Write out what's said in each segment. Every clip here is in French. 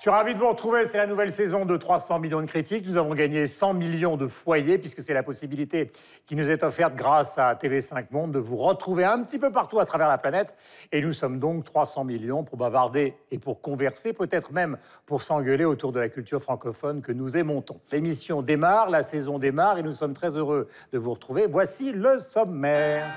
suis ravi de vous retrouver, c'est la nouvelle saison de 300 millions de critiques. Nous avons gagné 100 millions de foyers, puisque c'est la possibilité qui nous est offerte grâce à TV5 Monde de vous retrouver un petit peu partout à travers la planète. Et nous sommes donc 300 millions pour bavarder et pour converser, peut-être même pour s'engueuler autour de la culture francophone que nous aimons tant. L'émission démarre, la saison démarre et nous sommes très heureux de vous retrouver. Voici le sommaire.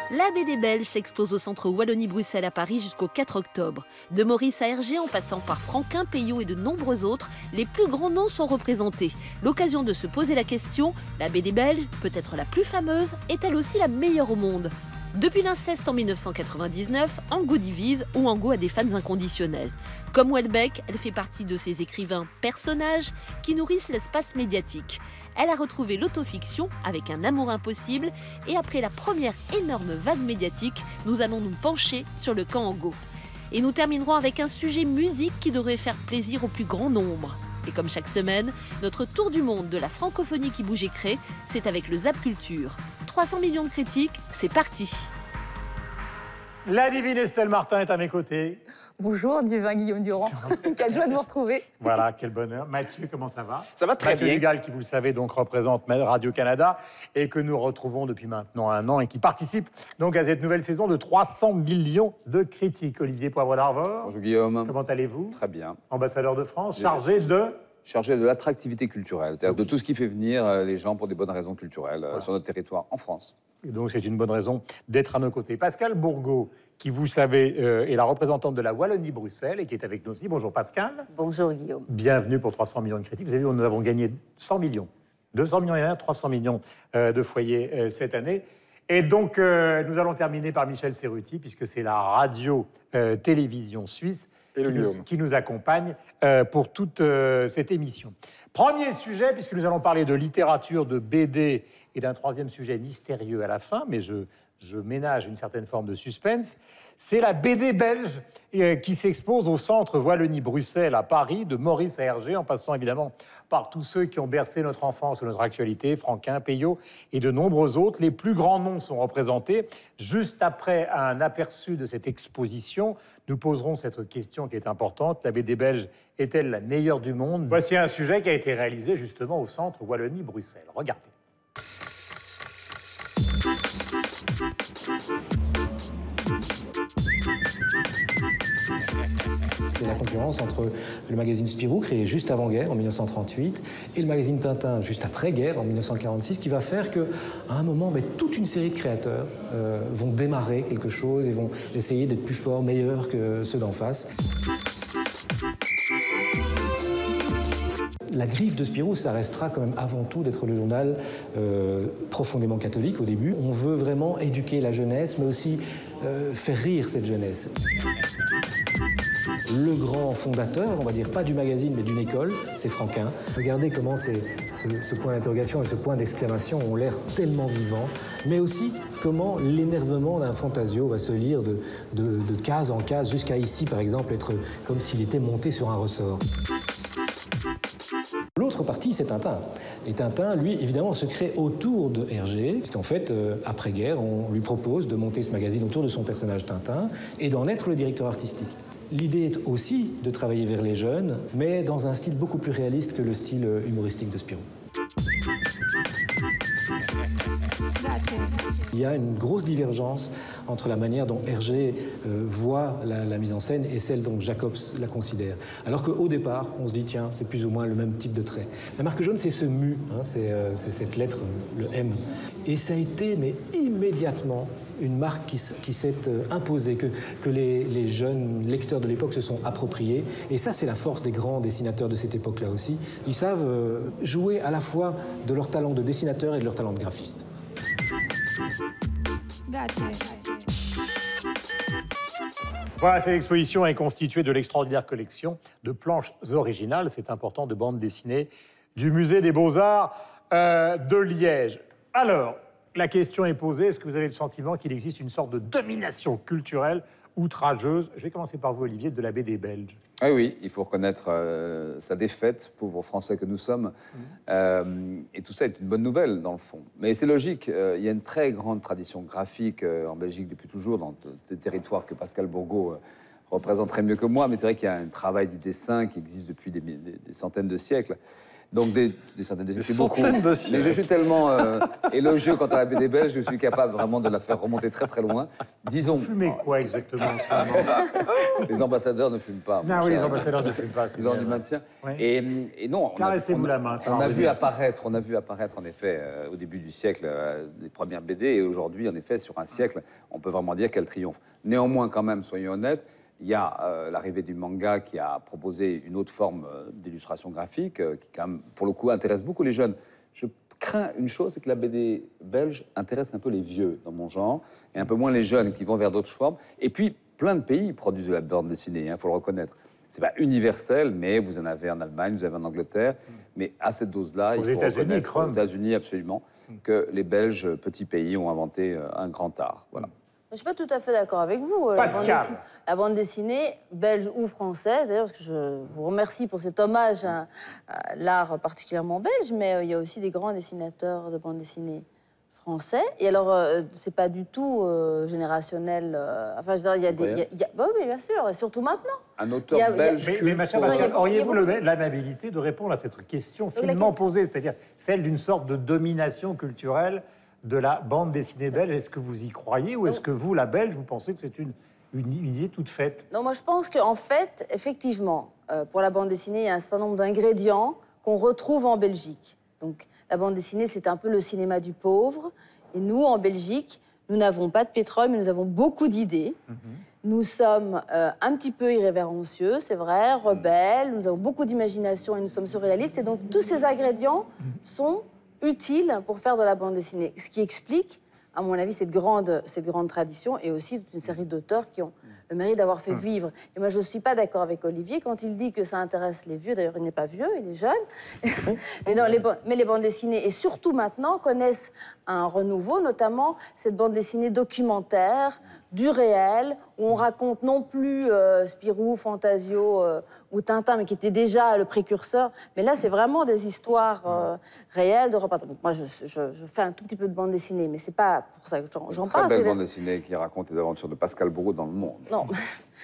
La BD belge s'expose au centre Wallonie-Bruxelles à Paris jusqu'au 4 octobre. De Maurice à Hergé en passant par Franquin, Peyo et de nombreux autres, les plus grands noms sont représentés. L'occasion de se poser la question, la BD belge, peut-être la plus fameuse, est-elle aussi la meilleure au monde ? Depuis l'inceste en 1999, Angot divise ou Angot a des fans inconditionnels. Comme Houellebecq, elle fait partie de ces écrivains personnages qui nourrissent l'espace médiatique. Elle a retrouvé l'autofiction avec Un amour impossible et après la première énorme vague médiatique, nous allons nous pencher sur le camp Angot. Et nous terminerons avec un sujet musique qui devrait faire plaisir au plus grand nombre. Et comme chaque semaine, notre tour du monde de la francophonie qui bouge et crée, c'est avec le Zap Culture. 300 millions de critiques, c'est parti. La divine Estelle Martin est à mes côtés. Bonjour, Divin Guillaume Durand. Quelle joie de vous retrouver. Voilà, quel bonheur. Mathieu, comment ça va? Ça va très Mathieu bien. Dugal, qui, vous le savez, donc représente Radio-Canada et que nous retrouvons depuis maintenant un an et qui participe donc à cette nouvelle saison de 300 millions de critiques. Olivier Poivre d'Arvor. Bonjour Guillaume. Comment allez-vous? Très bien. Ambassadeur de France, chargé de... Chargé de l'attractivité culturelle, c'est-à-dire de tout ce qui fait venir les gens pour des bonnes raisons culturelles sur notre territoire en France. Et donc c'est une bonne raison d'être à nos côtés. Pascal Bourgault, qui, vous savez, est la représentante de la Wallonie-Bruxelles et qui est avec nous aussi. Bonjour Pascal. Bonjour Guillaume. Bienvenue pour 300 millions de critiques. Vous avez vu, nous avons gagné 100 millions. 200 millions et 300 millions de foyers cette année. Et donc, nous allons terminer par Michel Serruti, puisque c'est la radio-télévision suisse qui nous accompagne pour toute cette émission. Premier sujet, puisque nous allons parler de littérature, de BD et d'un troisième sujet mystérieux à la fin, mais je ménage une certaine forme de suspense, c'est la BD belge qui s'expose au centre Wallonie-Bruxelles à Paris, de Maurice à Hergé, en passant évidemment par tous ceux qui ont bercé notre enfance ou notre actualité, Franquin, Peyo et de nombreux autres. Les plus grands noms sont représentés. Juste après un aperçu de cette exposition, nous poserons cette question qui est importante. La BD belge est-elle la meilleure du monde? Voici un sujet qui a été réalisé justement au centre Wallonie-Bruxelles. Regardez. C'est la concurrence entre le magazine Spirou, créé juste avant-guerre, en 1938, et le magazine Tintin, juste après-guerre, en 1946, qui va faire qu'à un moment, toute une série de créateurs vont démarrer quelque chose et vont essayer d'être plus forts, meilleurs que ceux d'en face. La griffe de Spirou, ça restera quand même avant tout d'être le journal profondément catholique au début. On veut vraiment éduquer la jeunesse, mais aussi faire rire cette jeunesse. Le grand fondateur, on va dire, pas du magazine, mais d'une école, c'est Franquin. Regardez comment ce point d'interrogation et ce point d'exclamation ont l'air tellement vivants, mais aussi comment l'énervement d'un Fantasio va se lire de case en case, jusqu'à ici, par exemple, être comme s'il était monté sur un ressort. L'autre partie, c'est Tintin. Et Tintin, lui, évidemment, se crée autour de Hergé, puisqu'en fait, après-guerre, on lui propose de monter ce magazine autour de son personnage Tintin et d'en être le directeur artistique. L'idée est aussi de travailler vers les jeunes, mais dans un style beaucoup plus réaliste que le style humoristique de Spirou. Il y a une grosse divergence entre la manière dont Hergé voit la mise en scène et celle dont Jacobs la considère. Alors qu'au départ, on se dit, tiens, c'est plus ou moins le même type de trait. La marque jaune, c'est ce mu, hein, c'est cette lettre, le M. Et ça a été, mais immédiatement, une marque qui s'est imposée, que les jeunes lecteurs de l'époque se sont appropriés. Et ça, c'est la force des grands dessinateurs de cette époque-là aussi. Ils savent jouer à la fois de leur talent de dessinateur et de leur talent de graphiste. Voilà, cette exposition est constituée de l'extraordinaire collection de planches originales, c'est important, de bandes dessinées du Musée des Beaux-Arts de Liège. Alors, la question est posée, est-ce que vous avez le sentiment qu'il existe une sorte de domination culturelle outrageuse? Je vais commencer par vous, Olivier, de la BD belge. Ah oui, il faut reconnaître sa défaite, pauvres Français que nous sommes. Et tout ça est une bonne nouvelle, dans le fond. Mais c'est logique, il y a une très grande tradition graphique en Belgique depuis toujours, dans ces territoires que Pascal Bourgault représenterait mieux que moi, mais c'est vrai qu'il y a un travail du dessin qui existe depuis des centaines de siècles. Donc des centaines de siècles, c'est beaucoup. Mais je suis tellement élogieux quant à la BD belge, je suis capable vraiment de la faire remonter très très loin. Disons. Vous fumez quoi exactement en ce moment? Les ambassadeurs ne fument pas. Non, oui, les ambassadeurs ne fument pas. Ils ont du maintien. Oui. Et non, caressez-vous la main. Ça on va a vu revenir. apparaître en effet au début du siècle les premières BD, et aujourd'hui en effet sur un siècle, on peut vraiment dire qu'elle triomphe. Néanmoins, quand même, soyons honnêtes. Il y a l'arrivée du manga qui a proposé une autre forme d'illustration graphique qui, quand même, pour le coup, intéresse beaucoup les jeunes. Je crains une chose, c'est que la BD belge intéresse un peu les vieux dans mon genre, et un peu moins les jeunes qui vont vers d'autres formes. Et puis, plein de pays produisent de la bande dessinée, il faut le reconnaître. C'est pas universel, mais vous en avez en Allemagne, vous avez en Angleterre, mais à cette dose-là, il faut reconnaître, aux États-Unis absolument, que les Belges, petits pays, ont inventé un grand art. Voilà. Je ne suis pas tout à fait d'accord avec vous. La bande dessinée, belge ou française, d'ailleurs, parce que je vous remercie pour cet hommage à l'art particulièrement belge, mais il y a aussi des grands dessinateurs de bande dessinée français. Et alors, c'est pas du tout générationnel. Enfin, je veux dire, oui, bien sûr, et surtout maintenant. Un auteur belge. Mais ma chère Pascale, auriez-vous l'amabilité de répondre à cette question finement posée, c'est-à-dire celle d'une sorte de domination culturelle de la bande dessinée belge? Est-ce que vous y croyez ou est-ce que vous, la Belge, vous pensez que c'est une idée toute faite? Non, moi je pense qu'en fait, effectivement, pour la bande dessinée, il y a un certain nombre d'ingrédients qu'on retrouve en Belgique. Donc la bande dessinée, c'est un peu le cinéma du pauvre. Et nous, en Belgique, nous n'avons pas de pétrole, mais nous avons beaucoup d'idées. Nous sommes un petit peu irrévérencieux, c'est vrai, rebelles, nous avons beaucoup d'imagination et nous sommes surréalistes. Et donc tous ces ingrédients sont utile pour faire de la bande dessinée. Ce qui explique, à mon avis, cette grande tradition et aussi toute une série d'auteurs qui ont le mérite d'avoir fait vivre. Et moi, je ne suis pas d'accord avec Olivier quand il dit que ça intéresse les vieux. D'ailleurs, il n'est pas vieux, il est jeune. mais les bandes dessinées, et surtout maintenant, connaissent un renouveau, notamment cette bande dessinée documentaire, du réel, où on raconte non plus Spirou, Fantasio ou Tintin, mais qui était déjà le précurseur. Mais là, c'est vraiment des histoires réelles de reportages. Moi, je fais un tout petit peu de bande dessinée, mais c'est pas pour ça que j'en parle. Très belle bande dessinée qui raconte les aventures de Pascal Brou dans le monde. Non.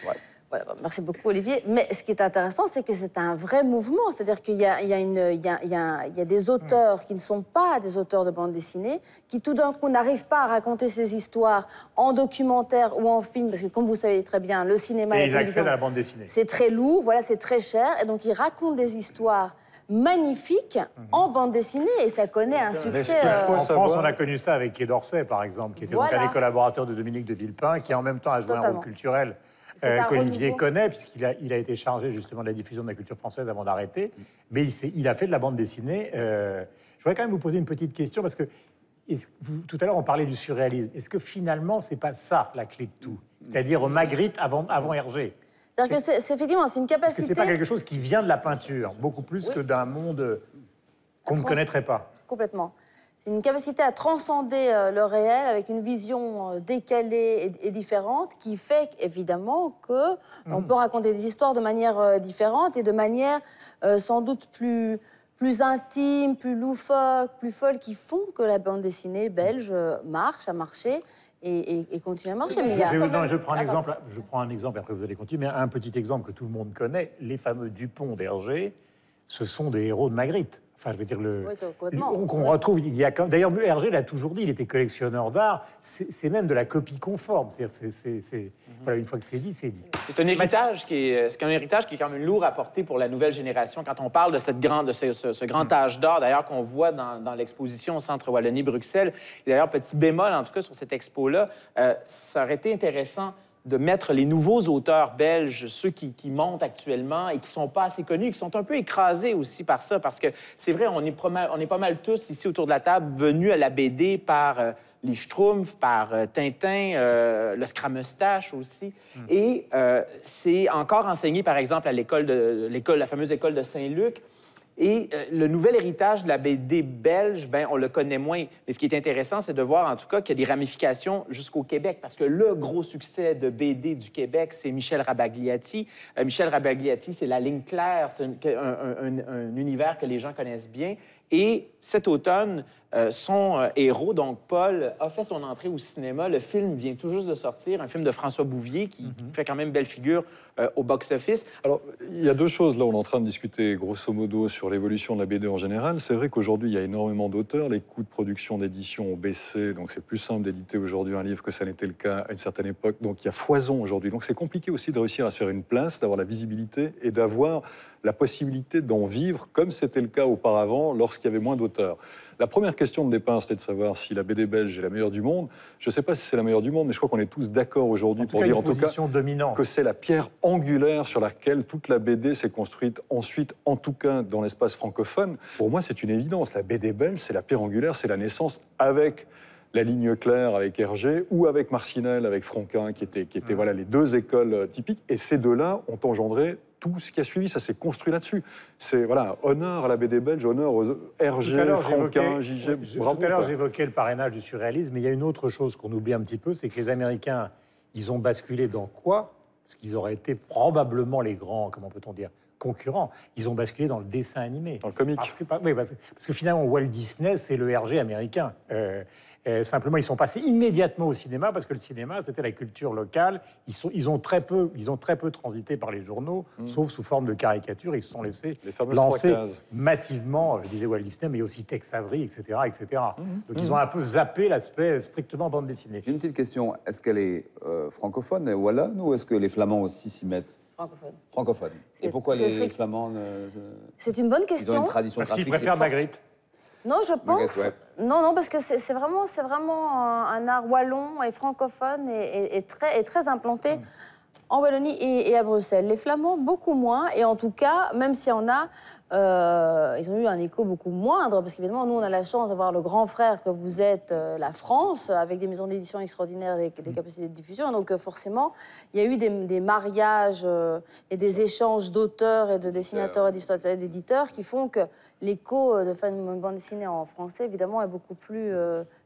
Ouais. Voilà, merci beaucoup, Olivier. Mais ce qui est intéressant, c'est que c'est un vrai mouvement. C'est-à-dire qu'il y a des auteurs qui ne sont pas des auteurs de bande dessinée, qui tout d'un coup n'arrivent pas à raconter ces histoires en documentaire ou en film, parce que comme vous savez très bien, le cinéma et la télévision, à la bande dessinée. C'est très lourd, voilà, c'est très cher. Et donc, ils racontent des histoires magnifiques en bande dessinée, et ça connaît un succès. En France, on a connu ça avec Quai d'Orsay, par exemple, qui était donc un des collaborateurs de Dominique de Villepin, qui en même temps a joué un rôle culturel qu'Olivier connaît, puisqu'il a été chargé justement de la diffusion de la culture française avant d'arrêter. Mais il a fait de la bande dessinée. Je voudrais quand même vous poser une petite question, parce que tout à l'heure, on parlait du surréalisme. Est-ce que finalement, c'est pas ça la clé de tout? C'est-à-dire Magritte avant Hergé? C'est-à-dire que c'est effectivement, c'est une capacité... Est-ce que c'est pas quelque chose qui vient de la peinture, beaucoup plus que d'un monde qu'on ne connaîtrait pas? Complètement. C'est une capacité à transcender le réel avec une vision décalée et différente, qui fait évidemment qu'on peut raconter des histoires de manière différente et de manière sans doute plus intime, plus loufoque, plus folle, qui font que la bande dessinée belge marche, a marché et continue à marcher. Je prends un exemple, après vous allez continuer, mais un petit exemple que tout le monde connaît, les fameux Dupont d'Hergé, ce sont des héros de Magritte. Enfin, je veux dire, qu'on retrouve. D'ailleurs, Hergé l'a toujours dit, il était collectionneur d'art. C'est même de la copie conforme. Voilà, une fois que c'est dit, c'est dit. C'est un héritage qui est quand même lourd à porter pour la nouvelle génération. Quand on parle de ce grand âge d'or, d'ailleurs, qu'on voit dans l'exposition au Centre Wallonie-Bruxelles, et d'ailleurs, petit bémol, en tout cas, sur cette expo-là, ça aurait été intéressant de mettre les nouveaux auteurs belges, ceux qui montent actuellement et qui ne sont pas assez connus, qui sont un peu écrasés aussi par ça, parce que c'est vrai, on est pas mal tous ici autour de la table venus à la BD par les Schtroumpfs, par Tintin, le Scrameustache aussi. Et c'est encore enseigné, par exemple, à la fameuse école de Saint-Luc. Et le nouvel héritage de la BD belge, on le connaît moins. Mais ce qui est intéressant, c'est de voir en tout cas qu'il y a des ramifications jusqu'au Québec, parce que le gros succès de BD du Québec, c'est Michel Rabagliati. Michel Rabagliati, c'est la ligne claire, c'est un univers que les gens connaissent bien. Et cet automne, son héros, donc Paul, a fait son entrée au cinéma. Le film vient tout juste de sortir, un film de François Bouvier qui fait quand même belle figure au box-office. Alors, il y a deux choses. Là, on est en train de discuter grosso modo sur l'évolution de la BD en général. C'est vrai qu'aujourd'hui, il y a énormément d'auteurs. Les coûts de production d'édition ont baissé, donc c'est plus simple d'éditer aujourd'hui un livre que ça n'était le cas à une certaine époque. Donc, il y a foison aujourd'hui. Donc, c'est compliqué aussi de réussir à se faire une place, d'avoir la visibilité et d'avoir la possibilité d'en vivre comme c'était le cas auparavant lorsqu'il y avait moins d'auteurs. La première question de départ, c'était de savoir si la BD belge est la meilleure du monde. Je ne sais pas si c'est la meilleure du monde, mais je crois qu'on est tous d'accord aujourd'hui pour dire en tout cas que c'est la pierre angulaire sur laquelle toute la BD s'est construite ensuite, en tout cas dans l'espace francophone. Pour moi, c'est une évidence. La BD belge, c'est la pierre angulaire, c'est la naissance avec la ligne claire avec Hergé ou avec Marcinelle, avec Franquin, qui étaient voilà, les deux écoles typiques. Et ces deux-là ont engendré tout ce qui a suivi, ça s'est construit là-dessus. C'est voilà, honneur à la BD belge, honneur aux Hergé, Franquin, J.G. Bravo. Tout à l'heure, j'évoquais le parrainage du surréalisme, mais il y a une autre chose qu'on oublie un petit peu, c'est que les Américains, ils ont basculé dans quoi? Parce qu'ils auraient été probablement les grands, comment peut-on dire, concurrents. Ils ont basculé dans le dessin animé. Dans le comique. Parce que finalement, Walt Disney, c'est le Hergé américain. Simplement, ils sont passés immédiatement au cinéma parce que le cinéma, c'était la culture locale. Ils ont très peu transité par les journaux, sauf sous forme de caricatures. Ils se sont laissés lancer massivement, je disais Walt Disney, mais aussi Tex Avery, etc. etc. Donc, ils ont un peu zappé l'aspect strictement bande dessinée. J'ai une petite question. Est-ce qu'elle est francophone, wallonne, ou est-ce que les Flamands aussi s'y mettent? Francophone. Francophone. Et pourquoi les Flamands C'est une bonne question. Ils ont une tradition parce qu'ils graphique préfèrent Magritte. Non, je pense. Ouais. Non, parce que c'est vraiment un art wallon et francophone et très implanté en Wallonie et à Bruxelles. Les Flamands, beaucoup moins. Et en tout cas, même s'il y en a, ils ont eu un écho beaucoup moindre. Parce qu'évidemment, nous, on a la chance d'avoir le grand frère que vous êtes, la France, avec des maisons d'édition extraordinaires, des capacités de diffusion. Donc, forcément, il y a eu des mariages et des échanges d'auteurs et de dessinateurs et d'éditeurs qui font que l'écho de faire une bande dessinée en français, évidemment, est beaucoup plus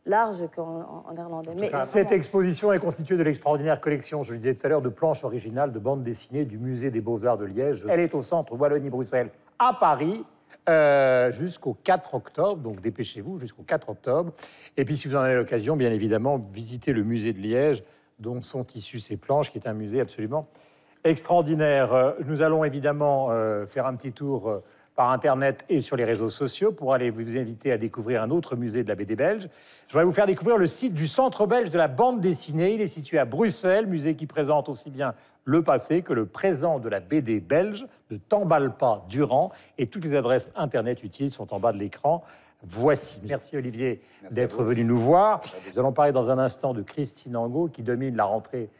large qu'en néerlandais. Mais cette exposition est constituée de l'extraordinaire collection, je le disais tout à l'heure, de planches originales de bandes dessinées du Musée des Beaux-Arts de Liège. Elle est au centre Wallonie-Bruxelles à Paris jusqu'au 4 octobre, donc dépêchez-vous, jusqu'au 4 octobre. Et puis, si vous en avez l'occasion, bien évidemment, visitez le musée de Liège, dont sont issues ces planches, qui est un musée absolument extraordinaire. Nous allons évidemment faire un petit tour par Internet et sur les réseaux sociaux pour aller vous inviter à découvrir un autre musée de la BD belge. Je vais vous faire découvrir le site du Centre belge de la bande dessinée. Il est situé à Bruxelles, musée qui présente aussi bien le passé que le présent de la BD belge, de Tambalpa Durand. Et toutes les adresses Internet utiles sont en bas de l'écran. Voici. Merci Olivier d'être venu nous voir. Nous allons parler dans un instant de Christine Angot qui domine la rentrée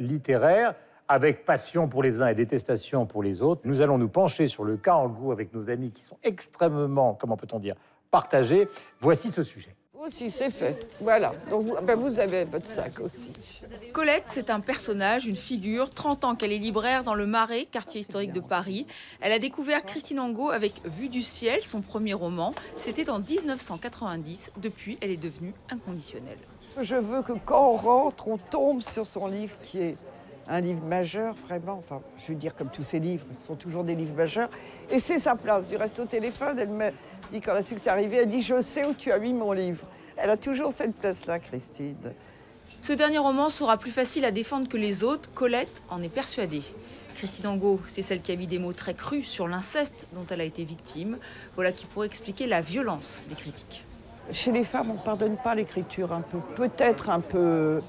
littéraire. Avec passion pour les uns et détestation pour les autres, nous allons nous pencher sur le cas Angot avec nos amis qui sont extrêmement, comment peut-on dire, partagés. Voici ce sujet. Aussi, c'est fait. Voilà. Donc, vous avez votre sac aussi. Colette, c'est un personnage, une figure. 30 ans qu'elle est libraire dans le Marais, quartier historique de Paris. Elle a découvert Christine Angot avec Vue du ciel, son premier roman. C'était en 1990. Depuis, elle est devenue inconditionnelle. Je veux que quand on rentre, on tombe sur son livre qui est un livre majeur, vraiment. Enfin, je veux dire, comme tous ces livres, ce sont toujours des livres majeurs. Et c'est sa place. Du reste, au téléphone, elle me dit, quand elle a su que c'est arrivé, elle dit « Je sais où tu as mis mon livre ». Elle a toujours cette place-là, Christine. Ce dernier roman sera plus facile à défendre que les autres. Colette en est persuadée. Christine Angot, c'est celle qui a mis des mots très crus sur l'inceste dont elle a été victime. Voilà qui pourrait expliquer la violence des critiques. Chez les femmes, on ne pardonne pas l'écriture peut-être un peu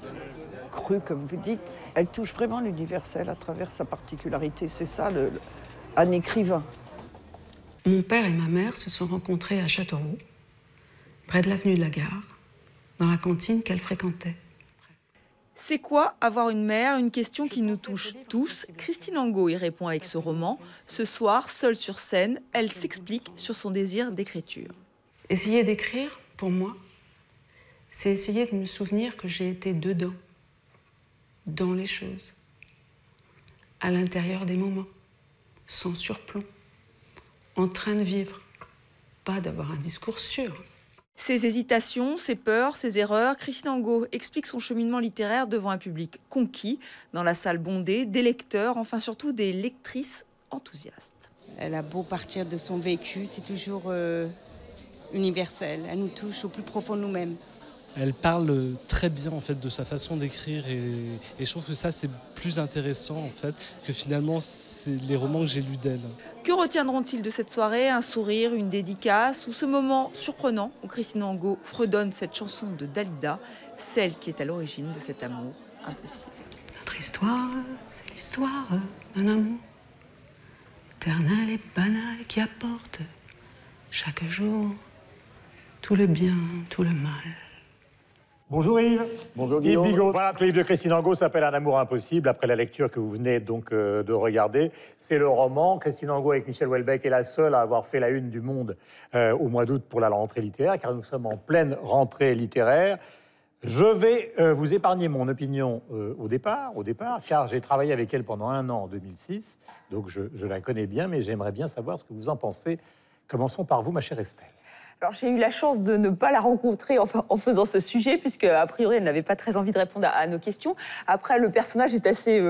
crue, comme vous dites. Elle touche vraiment l'universel à travers sa particularité. C'est ça, un écrivain. Mon père et ma mère se sont rencontrés à Châteauroux, près de l'avenue de la Gare, dans la cantine qu'elle fréquentait. C'est quoi avoir une mère? Une question qui nous touche tous. Christine Angot y répond avec ce roman. Ce soir, seule sur scène, elle s'explique sur son désir d'écriture. Essayer d'écrire, pour moi, c'est essayer de me souvenir que j'ai été dedans, dans les choses, à l'intérieur des moments, sans surplomb, en train de vivre, pas d'avoir un discours sûr. Ses hésitations, ses peurs, ses erreurs, Christine Angot explique son cheminement littéraire devant un public conquis, dans la salle bondée, des lecteurs, enfin surtout des lectrices enthousiastes. Elle a beau partir de son vécu, c'est toujours universelle. Elle nous touche au plus profond de nous-mêmes. Elle parle très bien en fait de sa façon d'écrire et je trouve que ça c'est plus intéressant en fait que finalement c'est les romans que j'ai lus d'elle. Que retiendront-ils de cette soirée? Un sourire, une dédicace ou ce moment surprenant où Christine Angot fredonne cette chanson de Dalida, celle qui est à l'origine de cet amour impossible. Notre histoire, c'est l'histoire d'un amour éternel et banal qui apporte chaque jour tout le bien, tout le mal. Bonjour Yves. Bonjour Yves Guillaume. Bigot. Voilà, le livre de Christine Angot s'appelle Un amour impossible, après la lecture que vous venez donc de regarder. C'est le roman. Christine Angot avec Michel Houellebecq est la seule à avoir fait la une du Monde au mois d'août pour la rentrée littéraire, car nous sommes en pleine rentrée littéraire. Je vais vous épargner mon opinion au départ, car j'ai travaillé avec elle pendant 1 an en 2006, donc je la connais bien, mais j'aimerais bien savoir ce que vous en pensez. Commençons par vous, ma chère Estelle. Alors, j'ai eu la chance de ne pas la rencontrer en faisant ce sujet, puisque, a priori, elle n'avait pas très envie de répondre à nos questions. Après, le personnage est assez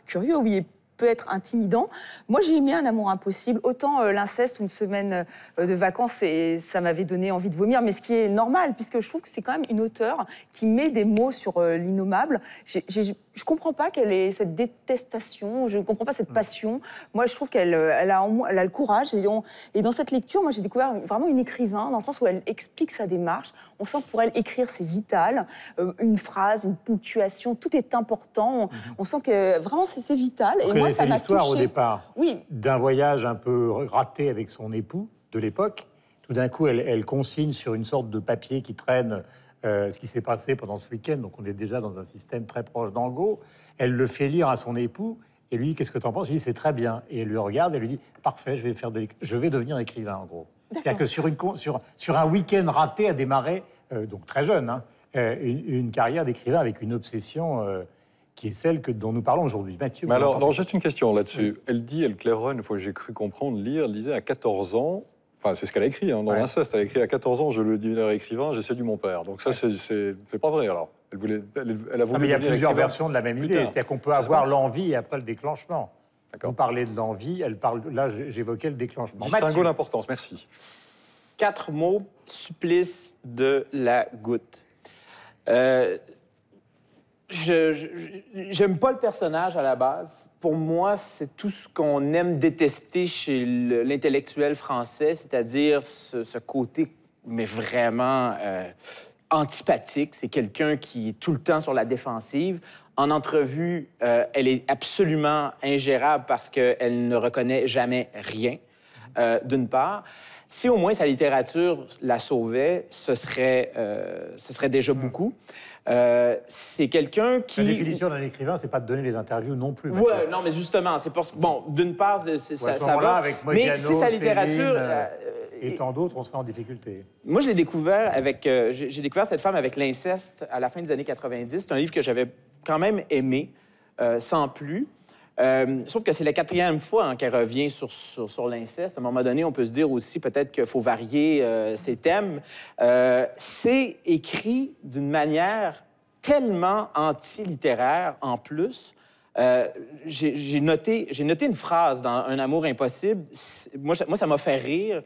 curieux, oui, peut être intimidant. Moi, j'ai aimé Un amour impossible. Autant l'inceste ou une semaine de vacances, et ça m'avait donné envie de vomir, mais ce qui est normal, puisque je trouve que c'est quand même une auteure qui met des mots sur l'innommable. Je comprends pas qu'elle ait cette détestation, je ne comprends pas cette passion. Moi, je trouve qu'elle a le courage. Et dans cette lecture, moi, j'ai découvert vraiment une écrivain, dans le sens où elle explique sa démarche. On sent que pour elle, écrire, c'est vital. Une phrase, une ponctuation, tout est important. On sent que vraiment, c'est vital. Et moi, ça m'a touchée. C'est l'histoire au départ oui. d'un voyage un peu raté avec son époux de l'époque. Tout d'un coup, elle consigne sur une sorte de papier qui traîne ce qui s'est passé pendant ce week-end. Donc, on est déjà dans un système très proche d'Angot. Elle le fait lire à son époux. Et lui, qu'est-ce que tu en penses? Il dit, c'est très bien. Et elle lui regarde et lui dit, parfait, je vais devenir écrivain, en gros. C'est-à-dire que sur un week-end raté a démarré, donc très jeune, hein, une carrière d'écrivain avec une obsession qui est celle dont nous parlons aujourd'hui. Mathieu. Mais alors, juste une question là-dessus. Oui. Elle dit, elle claironne, une fois que j'ai cru comprendre, lire, elle disait à 14 ans, enfin c'est ce qu'elle a écrit dans l'inceste, elle a écrit à 14 ans, je veux devenir écrivain, j'ai séduit mon père. Donc ça, c'est pas vrai alors. Elle a voulu. Mais il y a plusieurs versions de la même idée. C'est-à-dire qu'on peut avoir l'envie et après le déclenchement. Vous parlez de l'envie, là j'évoquais le déclenchement. Distinguons l'importance, merci. 4 mots, supplice de la goutte. J'aime pas le personnage à la base. Pour moi, c'est tout ce qu'on aime détester chez l'intellectuel français, c'est-à-dire ce côté, mais vraiment antipathique. C'est quelqu'un qui est tout le temps sur la défensive. En entrevue, elle est absolument ingérable parce qu'elle ne reconnaît jamais rien, d'une part. Si au moins sa littérature la sauvait, ce serait déjà beaucoup. C'est quelqu'un qui... La définition d'un écrivain, c'est pas de donner les interviews non plus. Oui, non, mais justement, c'est pour... Bon, d'une part, ça va, avec Modiano, mais si sa littérature... et tant d'autres, on serait en difficulté. Moi, je l'ai découvert avec... j'ai découvert cette femme avec l'inceste à la fin des années 90. C'est un livre que j'avais quand même aimé, sans plus. Sauf que c'est la 4e fois qu'elle revient sur l'inceste. À un moment donné, on peut se dire aussi peut-être qu'il faut varier ses thèmes. C'est écrit d'une manière tellement anti-littéraire en plus. J'ai noté une phrase dans Un amour impossible. Moi ça m'a fait rire,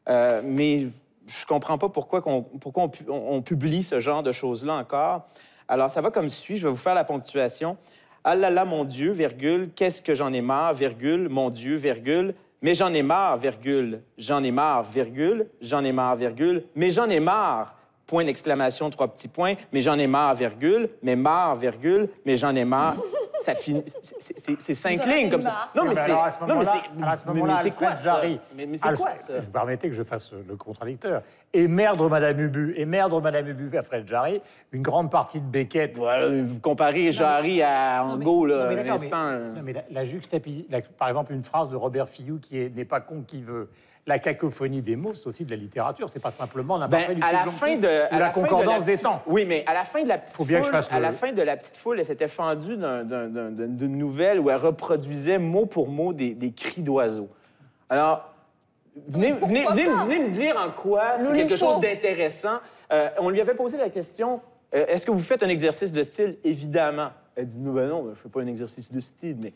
mais je comprends pas pourquoi on publie ce genre de choses-là encore. Alors, ça va comme suit. Je vais vous faire la ponctuation. Ah là là, mon Dieu, virgule, qu'est-ce que j'en ai marre, virgule, mon Dieu, virgule, mais j'en ai marre, virgule, j'en ai marre, virgule, j'en ai marre, virgule, mais j'en ai marre, point d'exclamation, 3 petits points, mais j'en ai marre, virgule, mais marre, virgule, mais j'en ai marre. Ça finit... C'est 5 lignes comme ça. Non, mais c'est... À ce moment-là, c'est quoi ça? Mais c'est quoi ça? Vous permettez que je fasse le contradicteur. Et merdre Madame Ubu, à Fred Jarry, une grande partie de Beckett... Voilà, vous comparez Jarry à Angot, là, un instant... Non, mais la juxtaposition... Par exemple, une phrase de Robert Fillou qui n'est pas con qui veut... La cacophonie des mots, c'est aussi de la littérature. C'est pas simplement l'imparfait du subjonctif ou la concordance des temps. Oui, mais à la fin de la petite foule, à la fin de la petite foule, elle s'était fendue d'une nouvelle où elle reproduisait mot pour mot des cris d'oiseaux. Alors, venez me dire en quoi c'est quelque chose d'intéressant. On lui avait posé la question, est-ce que vous faites un exercice de style? Évidemment. Elle dit, non, je ne fais pas un exercice de style,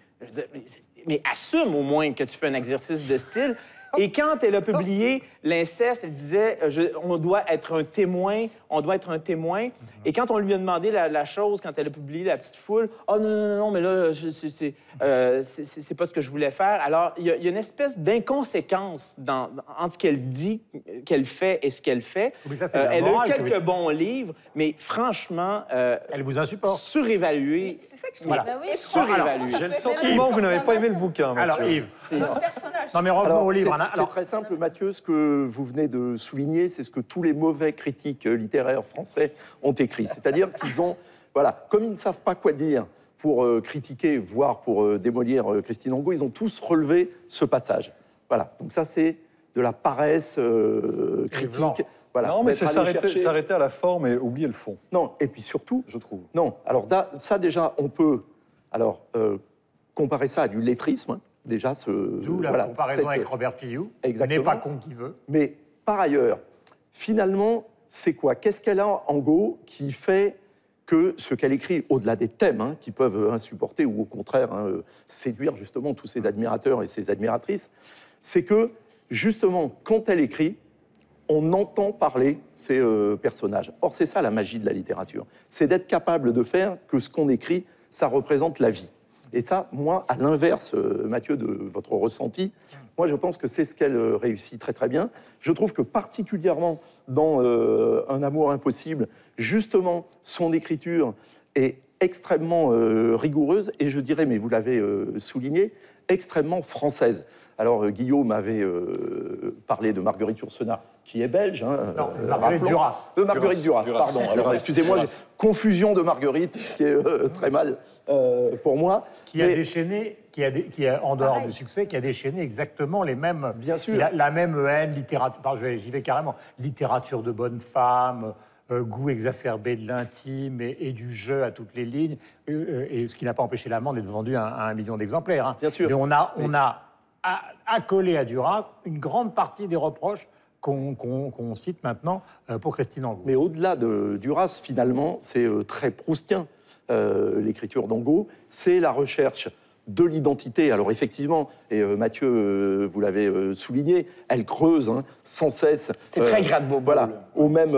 mais assume au moins que tu fais un exercice de style. Et quand elle a publié l'inceste, elle disait on doit être un témoin, on doit être un témoin. Et quand on lui a demandé la chose, quand elle a publié La Petite Foule, oh non, mais là, c'est pas ce que je voulais faire. Alors, il y a une espèce d'inconséquence entre ce qu'elle dit, qu'elle fait et ce qu'elle fait. Oui, ça, elle a eu quelques bons livres, mais franchement, elle vous insupporte. Surévaluée. C'est ça que je Voilà. Bah oui. Surévaluée. J'ai le sentiment que vous n'avez pas aimé le bouquin, Alors, Mathieu. Yves. personnage. Non, mais revenons au livre. C'est très simple, Mathieu, ce que vous venez de souligner, c'est ce que tous les mauvais critiques littéraires français ont écrit. C'est-à-dire qu'ils ont, voilà, comme ils ne savent pas quoi dire pour critiquer, voire pour démolir Christine Angot, ils ont tous relevé ce passage. Voilà, donc ça c'est de la paresse critique. Voilà, non, mais c'est s'arrêter à la forme et oublier le fond. Non, et puis surtout... Je trouve. Non, alors ça déjà, on peut comparer ça à du lettrisme, hein. Déjà, D'où la comparaison avec Robert Fillou. Exactement. N'est pas con qui veut. Mais par ailleurs, finalement, c'est quoi? Qu'est-ce qu'elle a, Angot, qui fait que ce qu'elle écrit, au-delà des thèmes hein, qui peuvent insupporter ou au contraire séduire justement tous ses admirateurs et ses admiratrices, c'est que justement, quand elle écrit, on entend parler ces personnages. Or, c'est ça la magie de la littérature. C'est d'être capable de faire que ce qu'on écrit, ça représente la vie. Et ça, moi, à l'inverse, Mathieu, de votre ressenti, moi, je pense que c'est ce qu'elle réussit très, très bien. Je trouve que particulièrement dans Un amour impossible, justement, son écriture est extrêmement rigoureuse et je dirais, mais vous l'avez souligné, extrêmement française. Alors, Guillaume avait parlé de Marguerite Yourcenar, qui est belge. Hein, non, Marguerite Duras. Marguerite Duras, pardon. Alors, excusez-moi, j'ai confusion de Marguerite, ce qui est très mal pour moi. Qui a déchaîné, qui a, en dehors du succès, qui a déchaîné exactement les mêmes... Bien sûr. La même haine, littérature... J'y vais carrément. Littérature de bonne femme... goût exacerbé de l'intime et du jeu à toutes les lignes, et ce qui n'a pas empêché l'amant d'être vendu à 1 million d'exemplaires. Hein. Bien sûr. Mais on a accolé à Duras une grande partie des reproches qu'on cite maintenant pour Christine Angot. Mais au-delà de Duras, finalement, c'est très proustien, l'écriture d'Angot. C'est la recherche de l'identité. Alors effectivement, et Mathieu, vous l'avez souligné, elle creuse hein, sans cesse. C'est très gratte-bobo. Voilà, au même...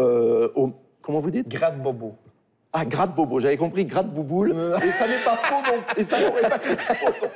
comment vous dites? Gratte-bobo. Ah, gratte-bobo, j'avais compris gratte-bouboule, et ça n'est pas faux non, et ça n'aurait pas été faux.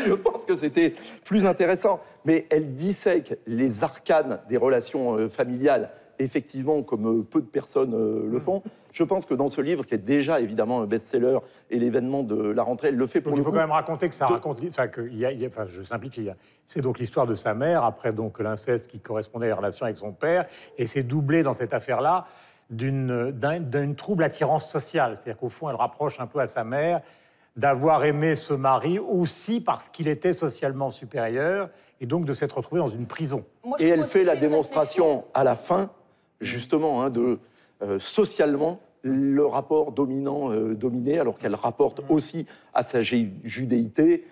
Je pense que c'était plus intéressant. Mais elle dissèque les arcanes des relations familiales, effectivement, comme peu de personnes le font. Je pense que dans ce livre, qui est déjà évidemment un best-seller et l'événement de la rentrée, elle le fait pour donc, le il faut coup. quand même raconter que ça raconte... Enfin, je simplifie. Hein. C'est donc l'histoire de sa mère, après donc l'inceste qui correspondait à la relation avec son père, et c'est doublé dans cette affaire-là d'une trouble attirance sociale. C'est-à-dire qu'au fond, elle rapproche un peu à sa mère d'avoir aimé ce mari aussi parce qu'il était socialement supérieur et donc de s'être retrouvée dans une prison. Et elle fait la démonstration à la fin, justement, hein, de socialement le rapport dominant-dominé, alors qu'elle rapporte aussi à sa judéité